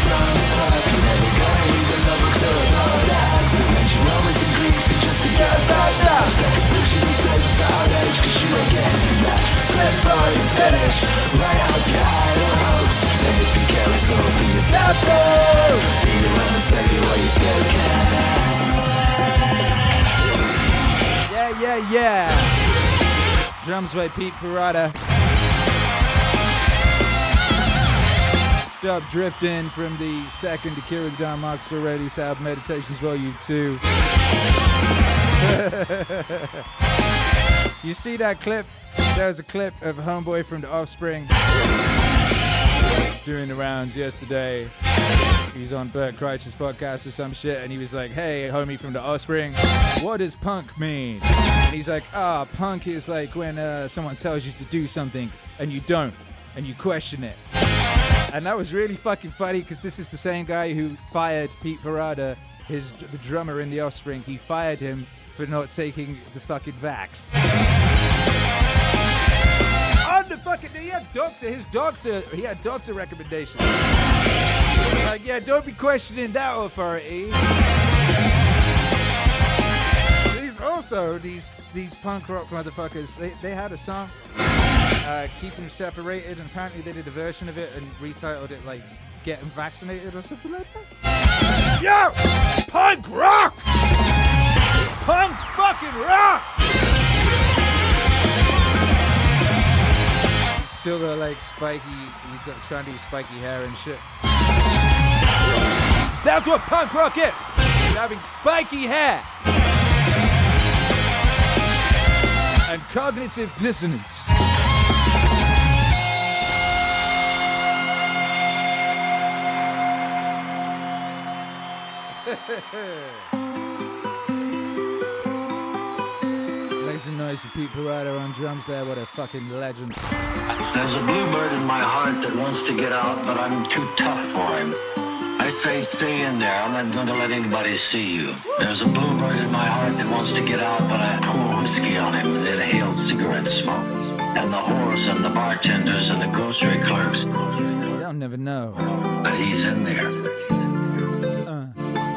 from the cloud. You're never gonna read the notebooks or about acts. Eventually Romans and Greeks to just forget about that. Stack a picture and say without age, cause you ain't getting to that. Split for you finish, write out your idle hopes. And if you care, it's all for yourself, though. Be your own savior while you still can. Yeah. Drums by Pete Parada. Stop Drifting from the second Akira The Don Marcus Aurelius album, Meditations Volume 2. You see that clip? There's a clip of Homeboy from The Offspring doing the rounds yesterday. He was on Bert Kreischer's podcast or some shit, and he was like, hey, homie from The Offspring, what does punk mean? And he's like, punk is like when someone tells you to do something and you don't, and you question it. And that was really fucking funny because this is the same guy who fired Pete Parada, the drummer in The Offspring. He fired him for not taking the fucking vax. On the fucking, he had doctor recommendations. Like, yeah, don't be questioning that authority. These punk rock motherfuckers, they had a song, Keep Them Separated, and apparently they did a version of it and retitled it like Getting Vaccinated or something like that. Yo! Punk rock! Punk fucking rock! Still got like spiky, you got trying to do spiky hair and shit. That's what punk rock is! Having spiky hair! And cognitive dissonance. Make some noise for Pete Parada on drums there. What a fucking legend. There's a bluebird in my heart that wants to get out, but I'm too tough for him. I say stay in there. I'm not going to let anybody see you. There's a bluebird in my heart that wants to get out, but I pour whiskey on him and inhale cigarette smoke. And the whores and the bartenders and the grocery clerks. You'll never know. But he's in there.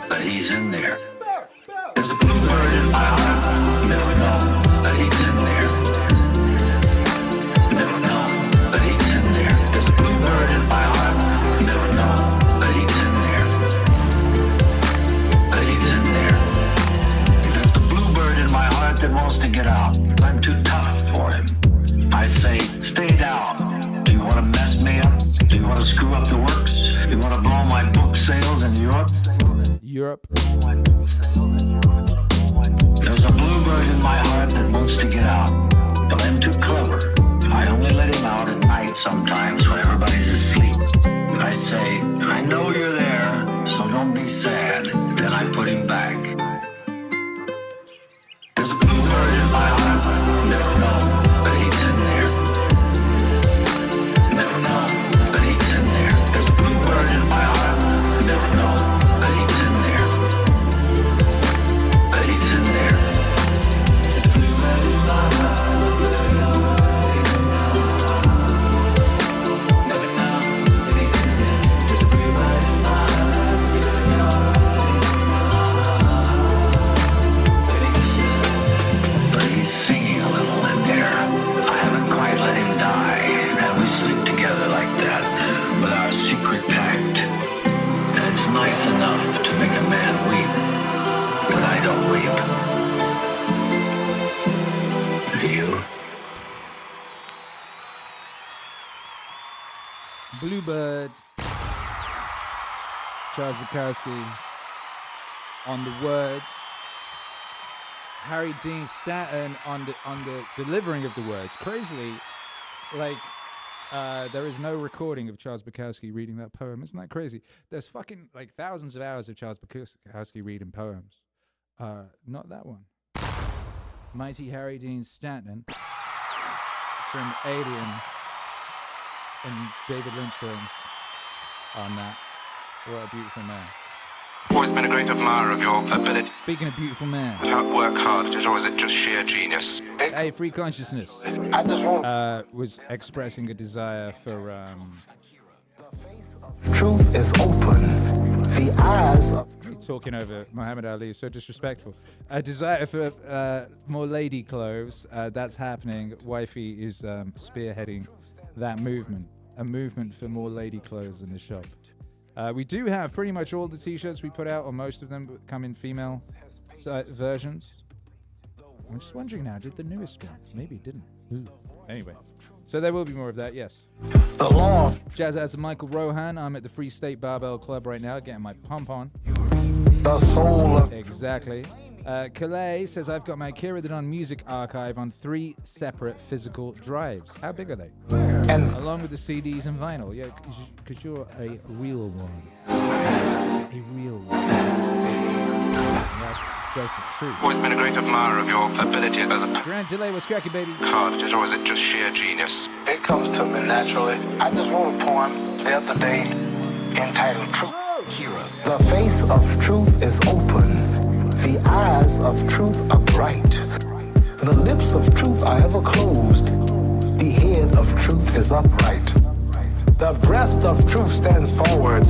But he's in there. There's a bluebird in my heart. Never know. But he's in there. Never know. But he's in there. There's a bluebird in my heart. Never know. But he's in there. But he's in there. There's a bluebird in my heart that wants to get out. I'm too tough for him. I say, stay down. Do you want to mess me up? Do you want to screw up the works? Do you want to blow my book sales in Europe? There's a bluebird in my heart that wants to get out, but I'm too clever. I only let him out at night sometimes when everybody's asleep. I say, I know you're there, so don't be sad. Then I put him back. There's a bluebird in my heart, never know, but he's in there. Never know, but he's in there. There's a bluebird in my heart, never know, but he's in there. But he's in there. There's a bluebird in my heart, never know, but he's in there. There's a bluebird in my heart, never know, but he's in there. But he's singing a little in there. I haven't quite let him die, and we sleep together like that with our secret pact. And it's nice enough to make a man weep, but I don't weep. Do you? Bluebird. Charles Bukowski. on the words. Harry Dean Stanton on the delivering of the words. Crazily, like, there is no recording of Charles Bukowski reading that poem. Isn't that crazy? There's fucking like thousands of hours of Charles Bukowski reading poems. Not that one. Mighty Harry Dean Stanton from Alien and David Lynch films on that. What a beautiful man. Always been a great admirer of your ability. Speaking of beautiful man. Work hard at it, or is it just sheer genius? Hey, Free Consciousness. I just want was expressing a desire for truth is open. The eyes of talking over Muhammad Ali, so disrespectful. A desire for more lady clothes. That's happening. Wifey is spearheading that movement. A movement for more lady clothes in the shop. We do have pretty much all the t-shirts we put out, or most of them come in female versions. I'm just wondering now, did the newest one? Maybe it didn't. Ooh. Anyway, so there will be more of that, yes. the law. Jazz out to Michael Rohan. I'm at the Free State Barbell Club right now, getting my pump on. The soul of Exactly. Calais says, I've got my Akira The Don music archive on 3 separate physical drives. How big are they? and Along with the CDs and vinyl. Yeah, because you're a real one. A real one. That's the truth. Always been a great admirer of your ability as a Grand Delay, what's cracking, baby? hard at it, or is it just sheer genius? it comes to me naturally. I just wrote a poem the other day entitled Truth. The face of truth is open. The eyes of truth are bright. The lips of truth are ever closed. The head of truth is upright. The breast of truth stands forward.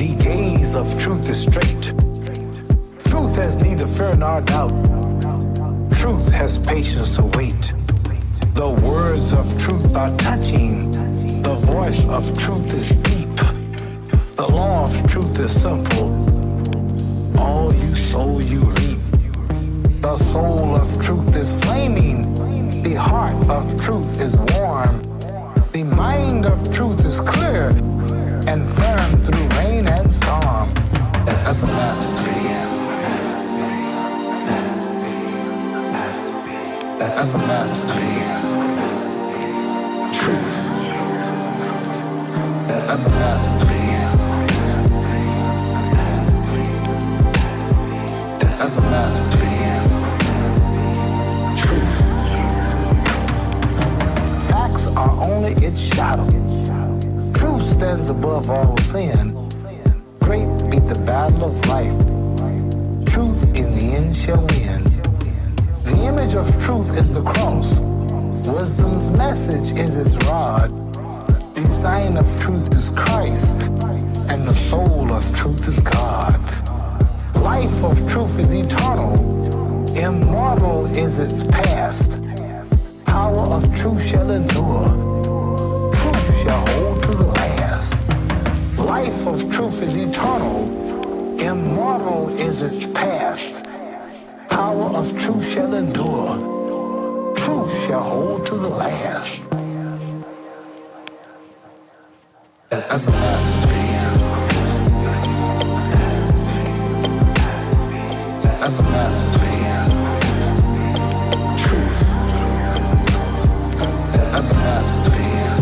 The gaze of truth is straight. Truth has neither fear nor doubt. Truth has patience to wait. The words of truth are touching. The voice of truth is deep. The law of truth is simple. All you sow, you reap. The soul of truth is flaming. The heart of truth is warm. The mind of truth is clear and firm through rain and storm. That's a masterpiece. That's a masterpiece. Truth. That's a masterpiece. That's a masterpiece. Truth. Facts are only its shadow. Truth stands above all sin. Great be the battle of life. Truth in the end shall win. The image of truth is the cross. Wisdom's message is its rod. The sign of truth is Christ, and the soul of truth is God. Life of truth is eternal. Immortal is its past. Power of truth shall endure. Truth shall hold to the last. Life of truth is eternal. Immortal is its past. Power of truth shall endure. Truth shall hold to the last. That's a masterpiece. That's a masterpiece. Truth. That's a masterpiece.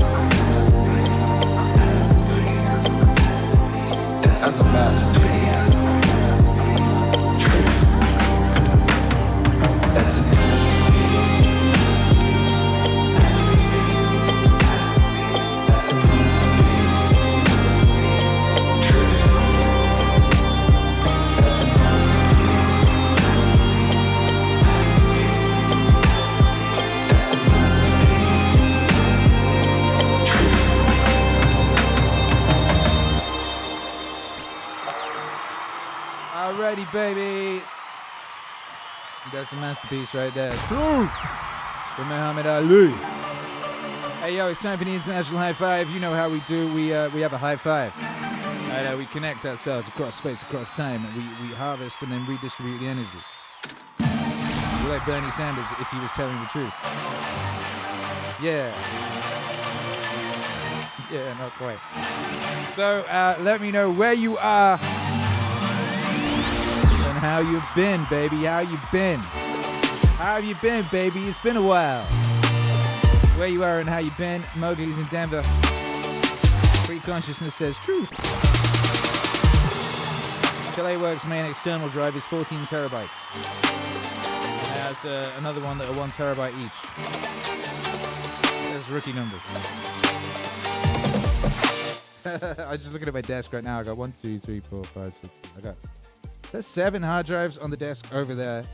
That's a masterpiece. Truth. That's a masterpiece. That's a masterpiece. Truth. That's a masterpiece. That's a masterpiece. Truth. Alrighty, baby. That's a masterpiece right there. Truth from Muhammad Ali. Hey, yo, it's time for the International High Five. You know how we do. We have a high five. We connect ourselves across space, across time. We harvest and then redistribute the energy. We're like Bernie Sanders if he was telling the truth. Yeah. Yeah, not quite. So let me know where you are. how you've been, baby. How you been? How have you been, baby? It's been a while. Where you are and how you been. Mowgli's in Denver. Free Consciousness says truth. Works main external drive is 14 terabytes. And there's another one that are 1 terabyte each. There's rookie numbers. I'm just looking at my desk right now. I got 1, 2, 3, 4, 5, 6. There's 7 hard drives on the desk over there.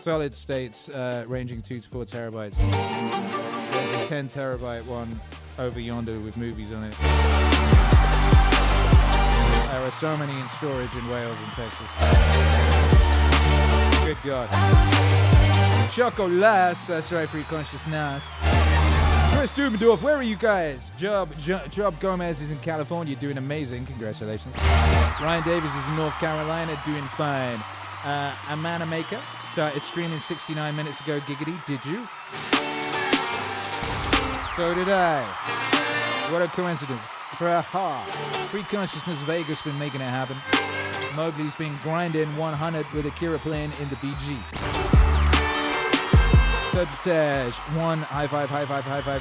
Solid states ranging 2 to 4 terabytes. There's a 10 terabyte one over yonder with movies on it. There are so many in storage in Wales and Texas. Good God. Jocko Lass, that's right, Free Consciousness. Chris Dubendorf, where are you guys? Job Gomez is in California doing amazing. Congratulations. Ryan Davis is in North Carolina doing fine. Amana Maker started streaming 69 minutes ago. Giggity, did you? So did I. What a coincidence. Free Consciousness Vegas been making it happen. Mowgli's been grinding 100 with Akira playing in the BG. Sabotage, 1 high five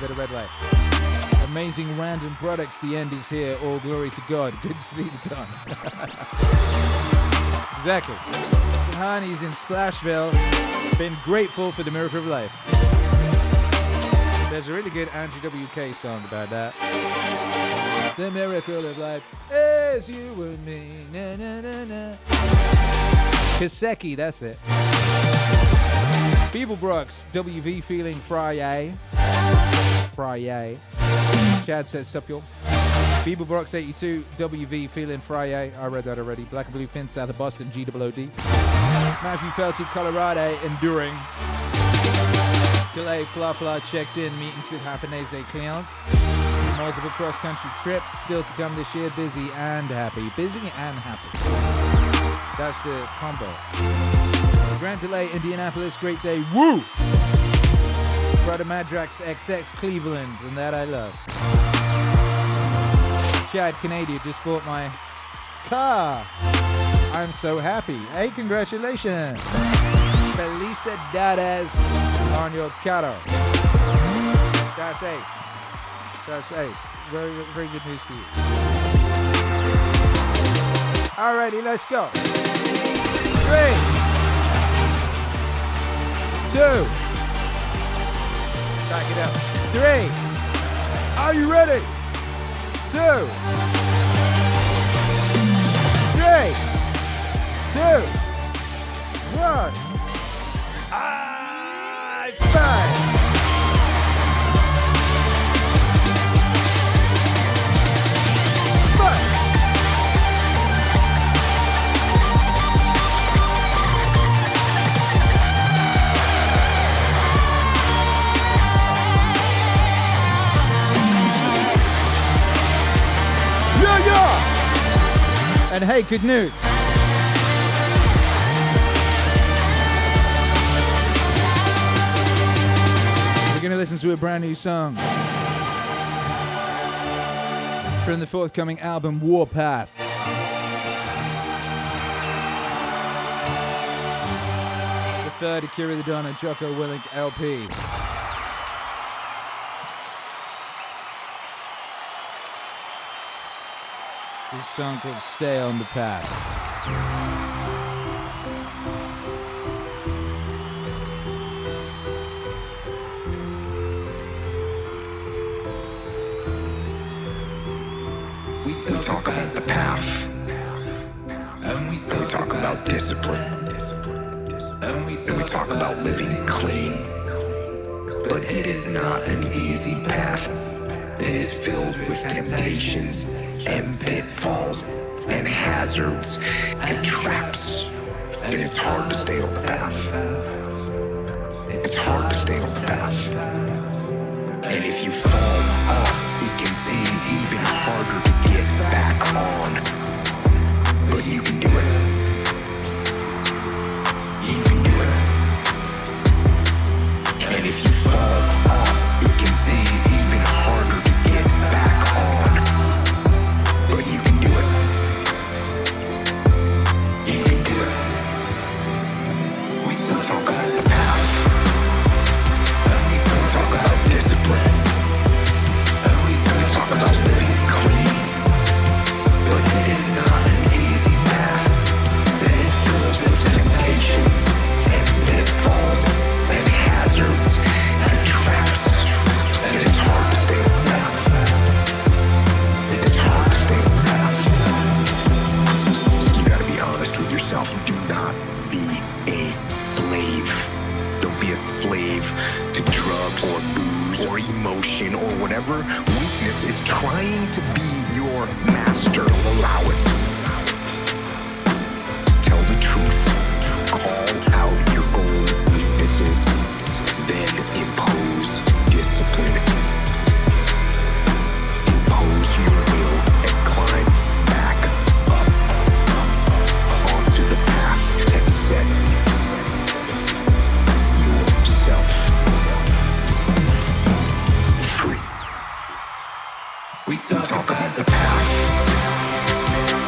at a red light. Amazing random products, the end is here. All glory to God. Good to see the Don. Exactly. Tahani's in Splashville. Been grateful for the miracle of life. There's a really good anti-WK song about that. The miracle of life is you and me. Na, na, na, na. Kaseki, that's it. Beeblebrox, WV feeling Friday. Chad says, sup y'all. Beeblebrox 82, WV feeling Friday. I read that already. Black and Blue Fin, south of Boston, GOOD. Matthew Felty, Colorado, enduring. Delay, Fla checked in, meetings with Japanese clients. Multiple cross-country trips, still to come this year. Busy and happy. Busy and happy. That's the combo. Grand Delay, Indianapolis, great day. Woo! Brother Madrax XX Cleveland, and that I love. Chad Canadian just bought my car. I'm so happy. Hey, congratulations. Felicidades on your carro. That's ace. That's ace. Very, very good news for you. Alrighty, let's go. 3, 2. Back it up. 3. Are you ready? 2. 3, 2, 1. High five. And hey, good news. We're going to listen to a brand new song from the forthcoming album Warpath. The third Akira The Don and Jocko Willink LP. This song called Stay on the Path. We talk about the path, and we talk about discipline, and we talk about living clean. But it is not an easy path. It is filled with temptations and pitfalls and hazards and traps, and it's hard to stay on the path. It's hard to stay on the path. And if you fall off, it can seem even harder to get back on. But you can do it. You can do it. And if you fall off, it can seem even harder to get back on. But you can do it. or emotion or whatever weakness is trying to be your master. Allow it. Tell the truth. Call out your own weaknesses. Then impose discipline. Impose your will and climb back up onto the path and set yourself free. We talk about the path,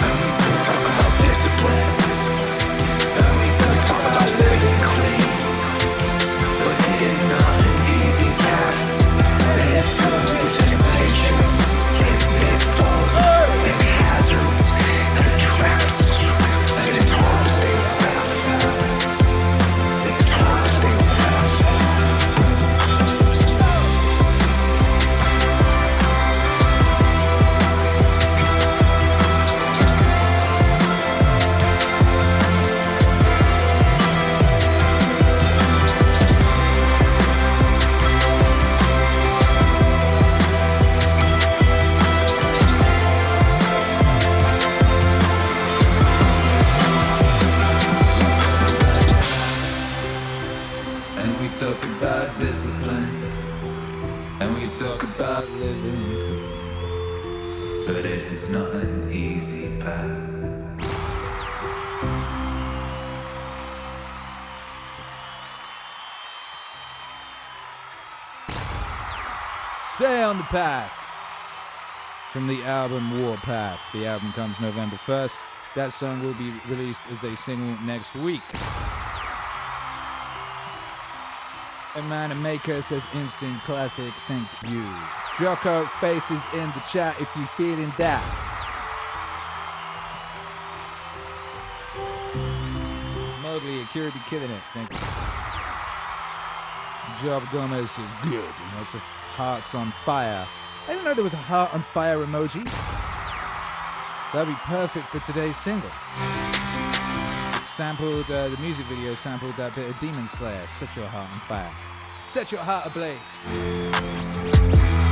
and we talk about discipline, and we talk about living clean. But it is not an easy path. That is filled with temptations and pitfalls and hazards and traps, and it's hard to stay on the path. It's hard to stay on the path. and we talk about discipline, and we talk about living clean. But it is not an easy path. Stay on the Path from the album Warpath. The album comes November 1st. That song will be released as a single next week. Amanda Maker says instant classic, thank you. Jocko faces in the chat if you feeling that. Mowgli, Akira be killing it, thank you. Job Gomez is good. And lots of hearts on fire. I didn't know there was a heart on fire emoji. That'd be perfect for today's single. Sampled, the music video sampled that bit of Demon Slayer. Set your heart on fire. Set your heart ablaze.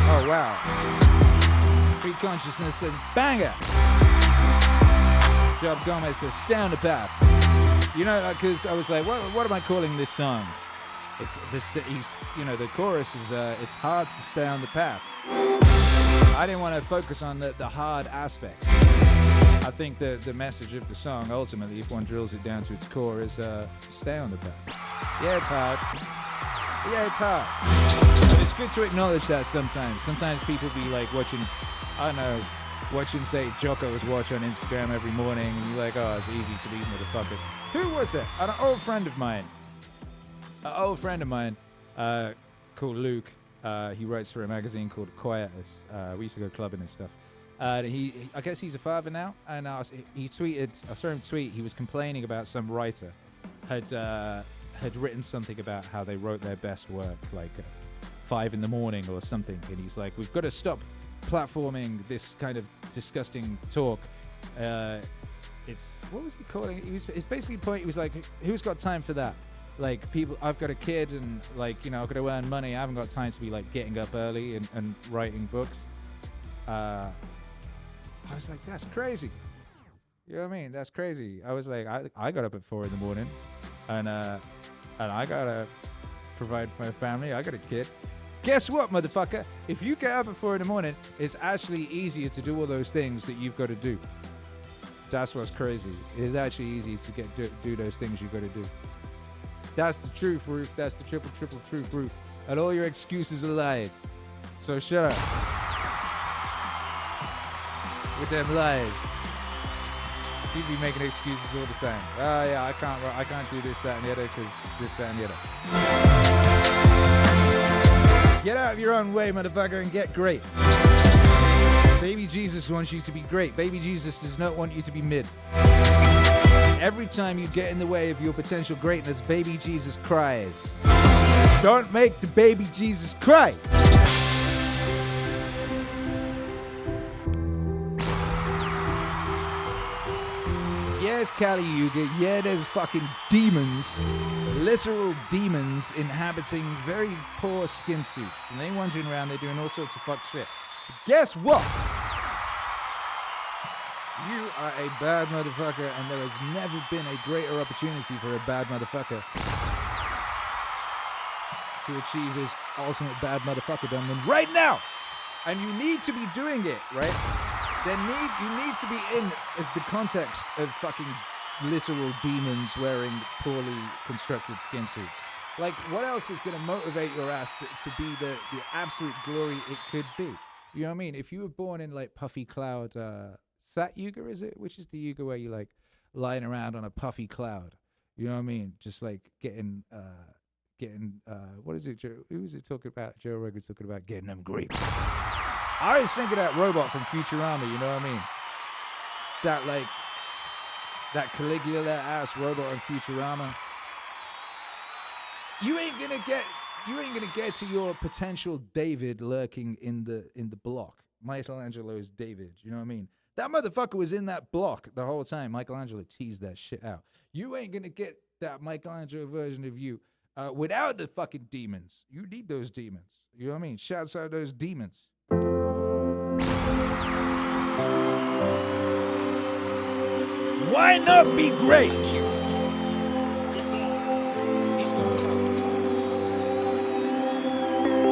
Oh, wow. Free Consciousness says banger. Job Gomez says stay on the path. You know, because I was like, what am I calling this song? It's this, the chorus is, it's hard to stay on the path. I didn't want to focus on the hard aspect. I think the message of the song, ultimately, if one drills it down to its core, is stay on the path. Yeah, it's hard. Yeah, it's hard. But it's good to acknowledge that sometimes. Sometimes people be like watching, say, Jocko's watch on Instagram every morning, and you're like, oh, it's easy for these motherfuckers. Who was it? An old friend of mine. Called Luke. He writes for a magazine called Quietus. We used to go clubbing and stuff. I guess he's a father now. And he tweeted, I saw him tweet, he was complaining about some writer had written something about how they wrote their best work, like 5 a.m. or something. And he's like, we've got to stop platforming this kind of disgusting talk. What was he calling it? It's basically point. He was like, who's got time for that? Like, people, I've got a kid and, like, I've got to earn money. I haven't got time to be, like, getting up early and writing books. I was like, that's crazy. You know what I mean? That's crazy. I was like, I got up at 4 a.m. and I got to provide for my family. I got a kid. Guess what, motherfucker? If you get up at 4 a.m, it's actually easier to do all those things that you've got to do. That's what's crazy. It's actually easy to do those things you've got to do. That's the truth, Roof. That's the triple truth, Roof. And all your excuses are lies. So shut up. With them lies. People be making excuses all the time. Oh yeah, I can't do this, that, and the other because this, that, and the other. Get out of your own way, motherfucker, and get great. Baby Jesus wants you to be great. Baby Jesus does not want you to be mid. Every time you get in the way of your potential greatness, baby Jesus cries. Don't make the baby Jesus cry. there's Kali Yuga. Yeah, there's fucking demons, literal demons inhabiting very poor skin suits. And they wandering around, they're doing all sorts of fuck shit. But guess what? You are a bad motherfucker, and there has never been a greater opportunity for a bad motherfucker to achieve his ultimate bad motherfuckerdom than right now. And you need to be doing it, right? You need to be in the context of fucking literal demons wearing poorly constructed skin suits. Like, what else is going to motivate your ass to be the absolute glory it could be? You know what I mean? If you were born in like puffy cloud, Sat Yuga, is it? Which is the Yuga where you like lying around on a puffy cloud? You know what I mean? Just like getting what is it? Who was it talking about? Joe Rogan's talking about getting them grapes. I was thinking that robot from Futurama, you know what I mean? That Caligula ass robot in Futurama. You ain't gonna get to your potential David lurking in the block. Michelangelo's David, you know what I mean? That motherfucker was in that block the whole time. Michelangelo teased that shit out. You ain't gonna get that Michelangelo version of you without the fucking demons. You need those demons. You know what I mean? Shouts out those demons. Why not be great?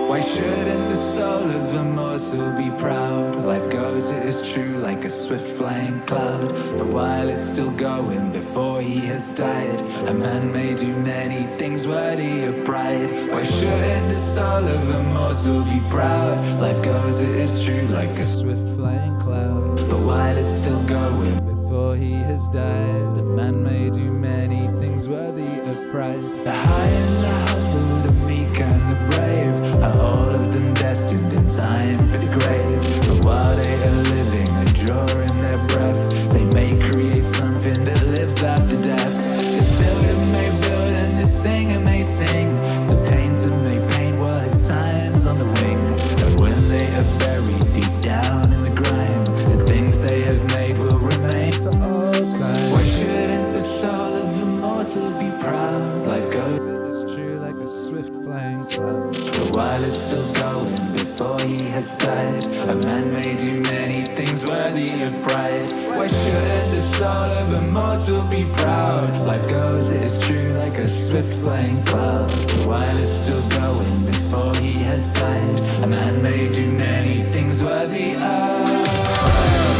Why shouldn't the soul of a mortal be proud? Life goes, it is true, like a swift flying cloud. But while it's still going, before he has died, a man may do many things worthy of pride. Why shouldn't the soul of a mortal be proud? Life goes, it is true, like a swift flying cloud. But while it's still going, before he has died, a man may do many things worthy of pride. The high and the humble, the meek and the brave, are all of them destined in time for the grave. But while they are living and drawing their breath, they may create something that lives after death. The builder may build and the singer may sing, the painter may paint while his time's on the wing. And when they are buried deep down in the grime, the things they have made will remain for all time. Why shouldn't the soul of a mortal be proud? Life goes, it's true, like a swift flying cloud. But while it's still going, before he has died, a man may do many things worthy of pride. Why shouldn't the soul of a mortal be proud? Life goes, it is true, like a swift flying cloud. But while it's still going, before he has died, a man may do many things worthy of pride.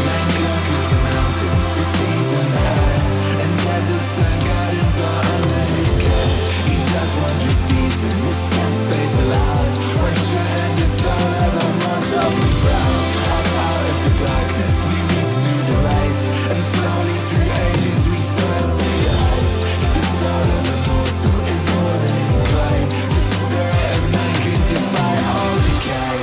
Man conquers the mountains, the seas and the air, and deserts turn gardens while under his care. He does wondrous deeds in this scant space allowed. Why shouldn't the soul of a mortal be proud? Up out of the darkness we reach to the light, and slowly through ages we turn to the heights. The soul of a mortal is more than his clay. The spirit of man can defy all decay.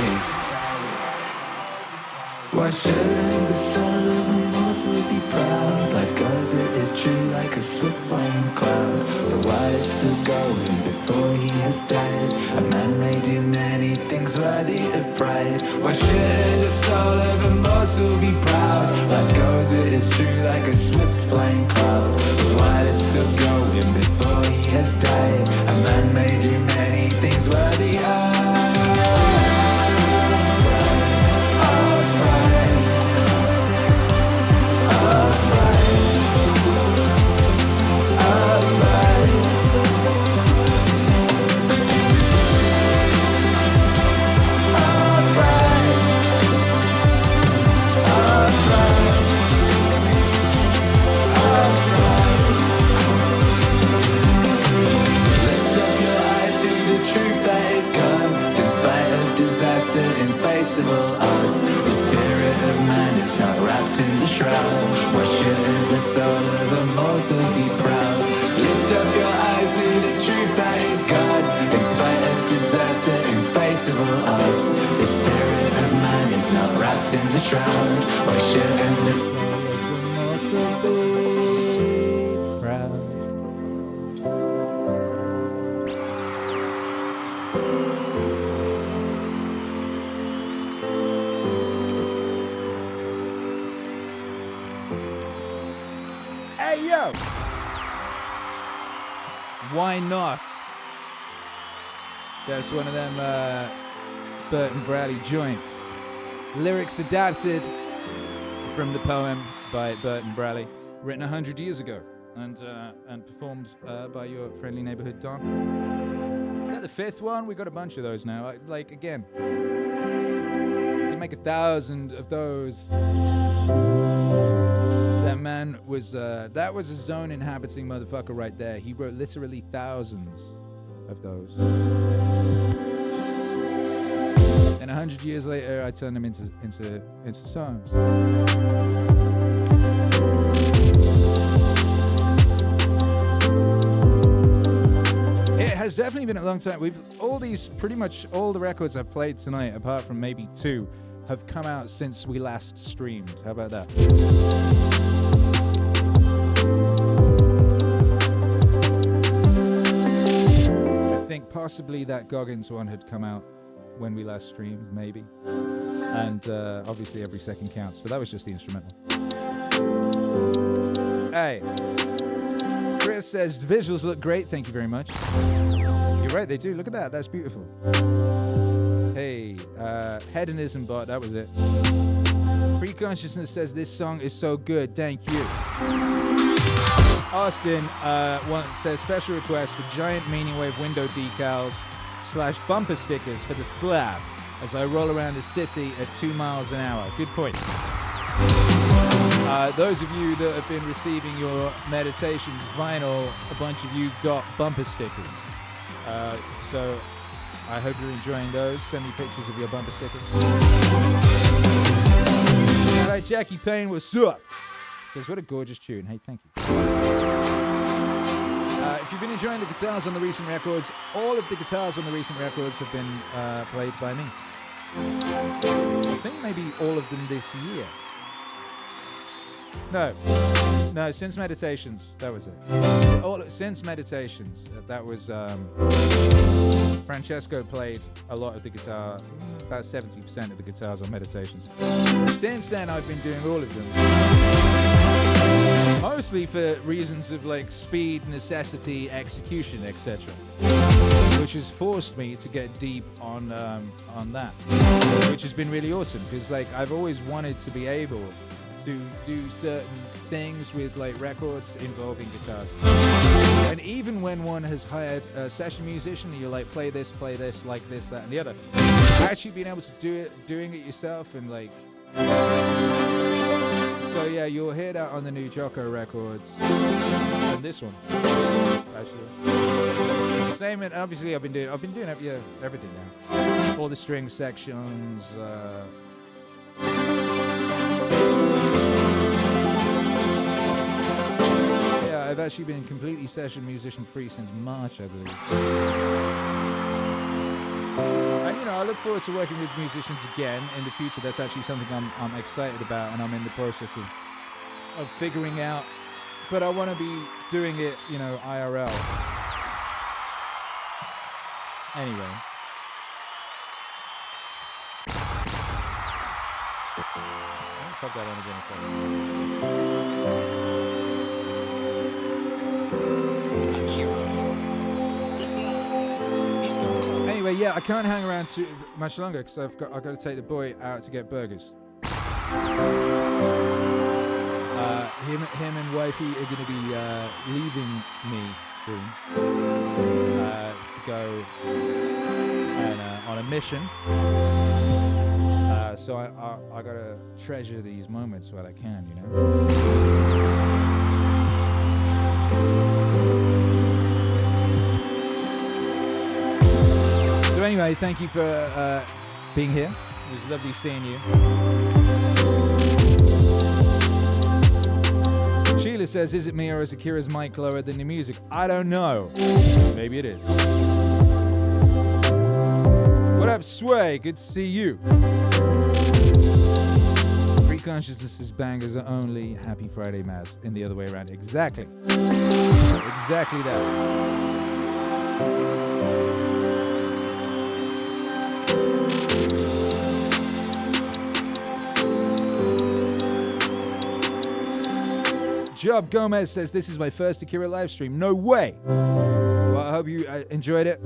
Why shouldn't the soul of a mortal be proud? Life goes, it is true, like a swift flying cloud. But while it's still going, before he has died, a man may do many things worthy of pride. Why shouldn't the soul of a mortal be proud? Life goes, it is true, like a swift flying cloud. But while it's still going, before he has died, a man may do many things worthy of invincible odds. The spirit of man is not wrapped in the shroud. Why shouldn't the soul of a mortal be proud? Lift up your eyes to the truth that is God's. In spite of disaster, invincible odds. The spirit of man is not wrapped in the shroud. Why shouldn't the soul of a mortal be proud? Hey yo, Why not? That's one of them Burton Braley joints. Lyrics adapted from the poem by Burton Braley, written 100 years ago, and performed by your friendly neighborhood Don. Is that the fifth one? We got a bunch of those now. Like, again, you can make 1,000 of those. That man was, that was a zone inhabiting motherfucker right there. He wrote literally thousands of those. And 100 years later, I turned them into songs. It has definitely been a long time. Pretty much all the records I've played tonight, apart from maybe 2, have come out since we last streamed. How about that? I think possibly that Goggins one had come out when we last streamed, maybe. And obviously every second counts, but that was just the instrumental. Hey, Chris says, visuals look great, thank you very much. You're right, they do, look at that, that's beautiful. Hey, Hedonism Bot, that was it. Free Consciousness says, this song is so good, thank you. Austin says, special request for giant Meaningwave window decals / bumper stickers for the slab as I roll around the city at 2 miles an hour. Good point. Those of you that have been receiving your Meditations vinyl, a bunch of you got bumper stickers. So I hope you're enjoying those. Send me pictures of your bumper stickers. All right, Jackie Payne, what's up? Says, what a gorgeous tune. Hey, thank you. If you've been enjoying the guitars on the recent records, all of the guitars on the recent records have been played by me. I think maybe all of them this year. No, since Meditations, that was it. Since Meditations, that was Francesco played a lot of the guitar, about 70% of the guitars on Meditations. Since then, I've been doing all of them. Mostly for reasons of like speed, necessity, execution, etc. Which has forced me to get deep on that, which has been really awesome because like I've always wanted to be able to do certain things with like records involving guitars. And even when one has hired a session musician, you like play this, like this, that, and the other. Actually being able to doing it yourself and like. So yeah, you'll hear that on the new Jocko records. And this one, actually. Same, and obviously I've been doing everything now. All the string sections. Yeah, I've actually been completely session musician free since March, I believe. And you know, I look forward to working with musicians again in the future. That's actually something I'm excited about, and I'm in the process of figuring out. But I want to be doing it, you know, IRL. Anyway. I'll pop that on again a second. Anyway, yeah, I can't hang around too much longer because I've got to take the boy out to get burgers. Him and wifey are going to be leaving me soon to go on a mission. So I got to treasure these moments while I can, you know. So anyway, thank you for being here. It was lovely seeing you. Sheila says, is it me or is Akira's mic lower than the music? I don't know. Maybe it is. What up, Sway? Good to see you. Free consciousness bangers are only. Happy Friday, Maz. In the other way around. Exactly. Exactly that. Job Gomez says, this is my first Akira live stream. No way. Well, I hope you enjoyed it.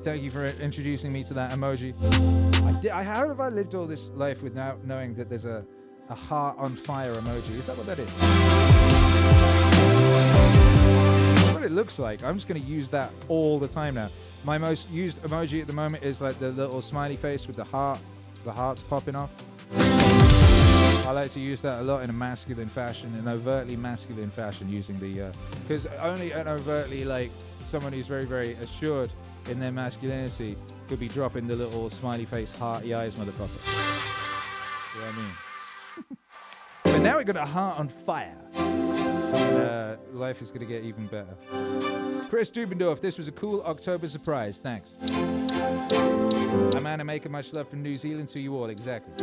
Thank you for introducing me to that emoji. How have I lived all this life without knowing that there's a heart on fire emoji? Is that what that is? That's what it looks like. I'm just going to use that all the time now. My most used emoji at the moment is like the little smiley face with the heart's popping off. I like to use that a lot in a masculine fashion, an overtly masculine fashion, using the because only an overtly like someone who's very, very assured in their masculinity could be dropping the little smiley face, hearty eyes, motherfucker. You know what I mean? But now we got a heart on fire. And, life is gonna get even better. Chris Dubendorf, this was a cool October surprise. Thanks. Amanda Maker, much love from New Zealand to you all. Exactly.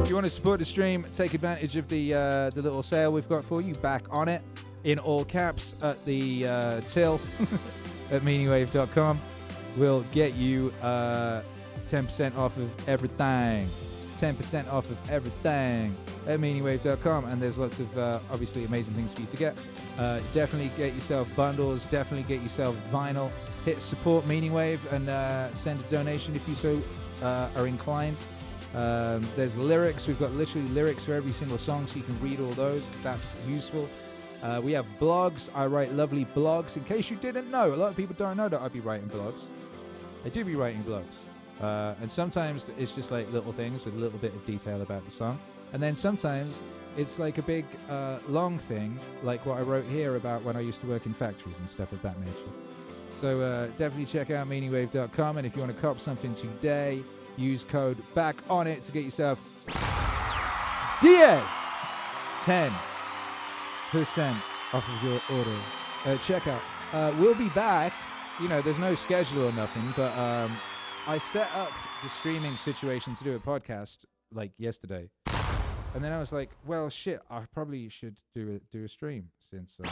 If you want to support the stream, take advantage of the little sale we've got for you. Back on it in all caps at the till at meaningwave.com. We'll get you 10% off of everything. 10% off of everything at meaningwave.com, and there's lots of obviously amazing things for you to get. Definitely get yourself bundles, definitely get yourself vinyl. Hit support Meaningwave and send a donation if you so are inclined. There's lyrics. We've got literally lyrics for every single song, so you can read all those if that's useful. We have blogs. I write lovely blogs. In case you didn't know, a lot of people don't know that I be writing blogs. I do be writing blogs. And sometimes it's just like little things with a little bit of detail about the song. And then sometimes it's like a big, long thing, like what I wrote here about when I used to work in factories and stuff of that nature. So definitely check out meaningwave.com. And if you want to cop something today, use code Bback On It to get yourself Diaz 10% off of your order. Checkout. We'll be back. You know, there's no schedule or nothing, but I set up the streaming situation to do a podcast like yesterday, and then I was like, well, shit, I probably should do a stream since I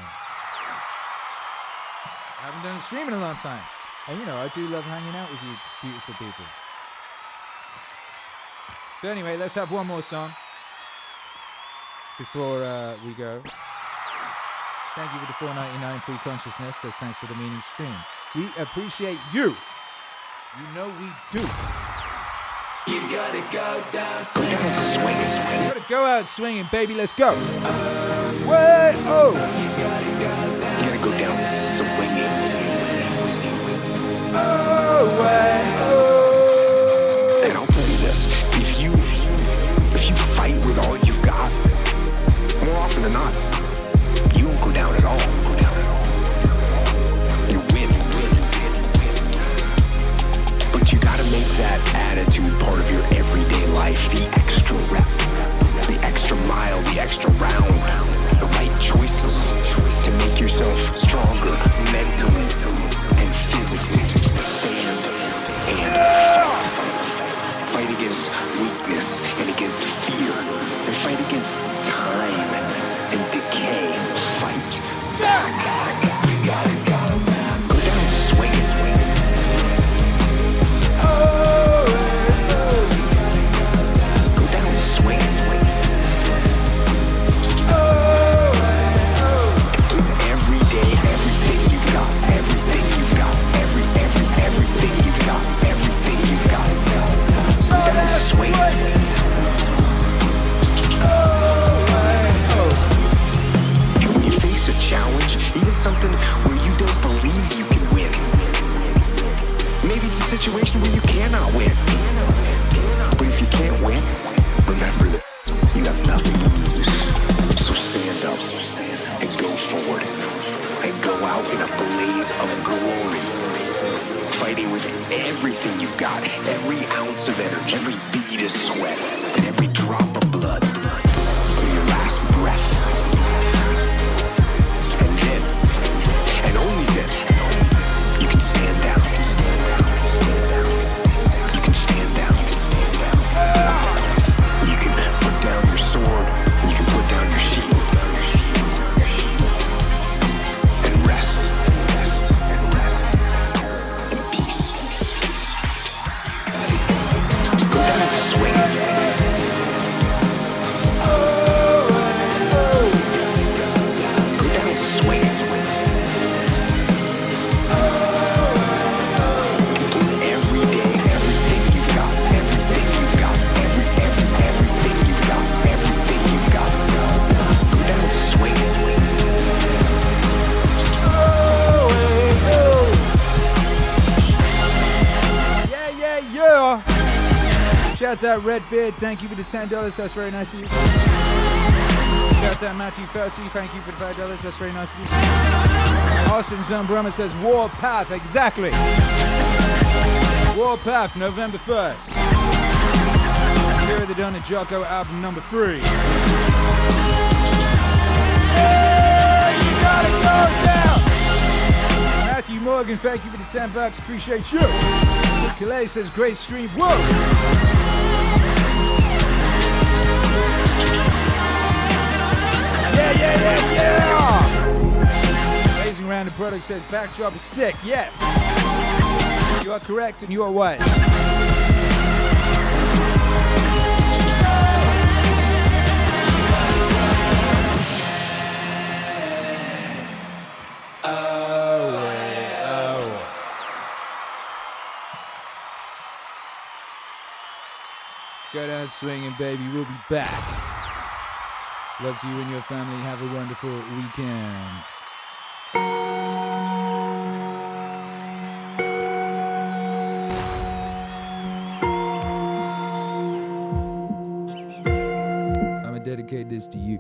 haven't done a stream in a long time. And you know, I do love hanging out with you beautiful people. So anyway, let's have one more song before we go. Thank you for the $4.99 free consciousness. Says thanks for the Meaningstream. We appreciate you. You know we do. You gotta go down swinging. You gotta go out swinging, baby. Let's go. Way oh. You gotta go down swinging. Oh, way oh. And I'll tell you this: if you fight with all you've got, more often than not, you won't go down at all. You win. But you gotta make that attitude part of your everyday life. The extra rep, the extra mile, the extra round, the right choices to make yourself stronger mentally and physically. Stand and fight. Fight against weakness and against fear. And fight against time and decay. Fight back. You gotta go down swinging. Go down swinging. Every day, everything you've got, everything you've got, everything you've got, everything you've got. Go down swinging. Shouts out Redbeard, thank you for the $10. That's very nice of you. Shouts out Matthew 30, thank you for the $5. That's very nice of you. Austin Zone Brummer says Warpath, exactly. Warpath, November 1st. Akira The Don and Jocko album number 3. Hey, you gotta go down! Matthew Morgan, thank you for the $10. Appreciate you. Calais says great stream. Whoa! Yeah! Amazing Random Product says backdrop is sick. Yes. You are correct and you are what? Go down swinging, baby. We'll be back. Love to you and your family. Have a wonderful weekend. I'm gonna dedicate this to you.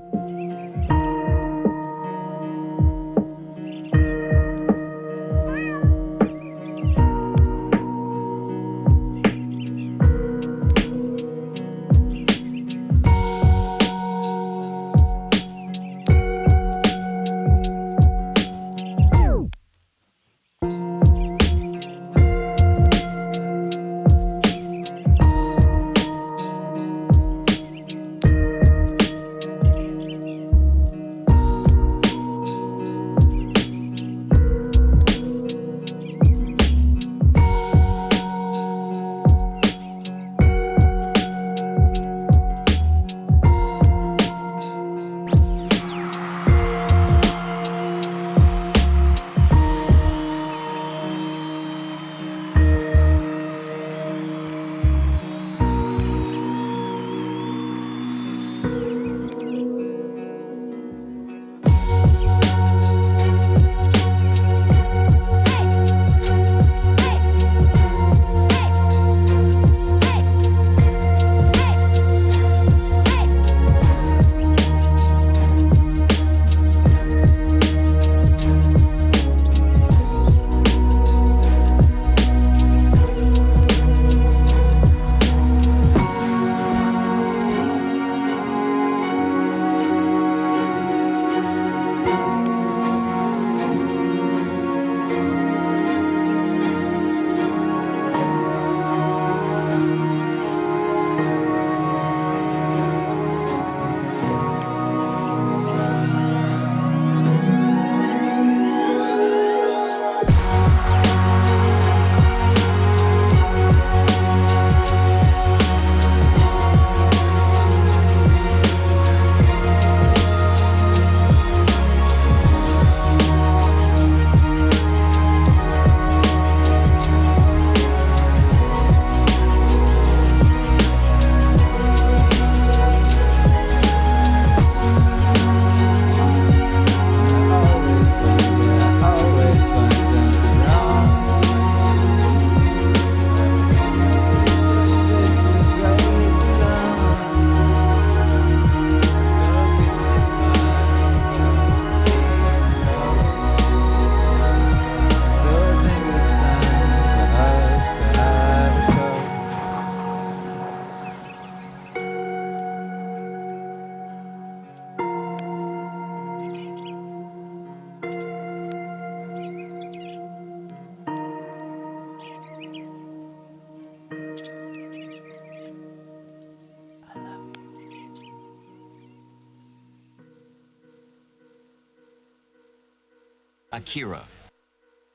Akira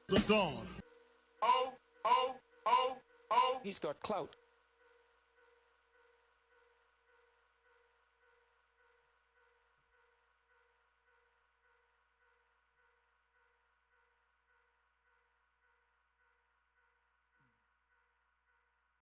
The Don. He's got clout.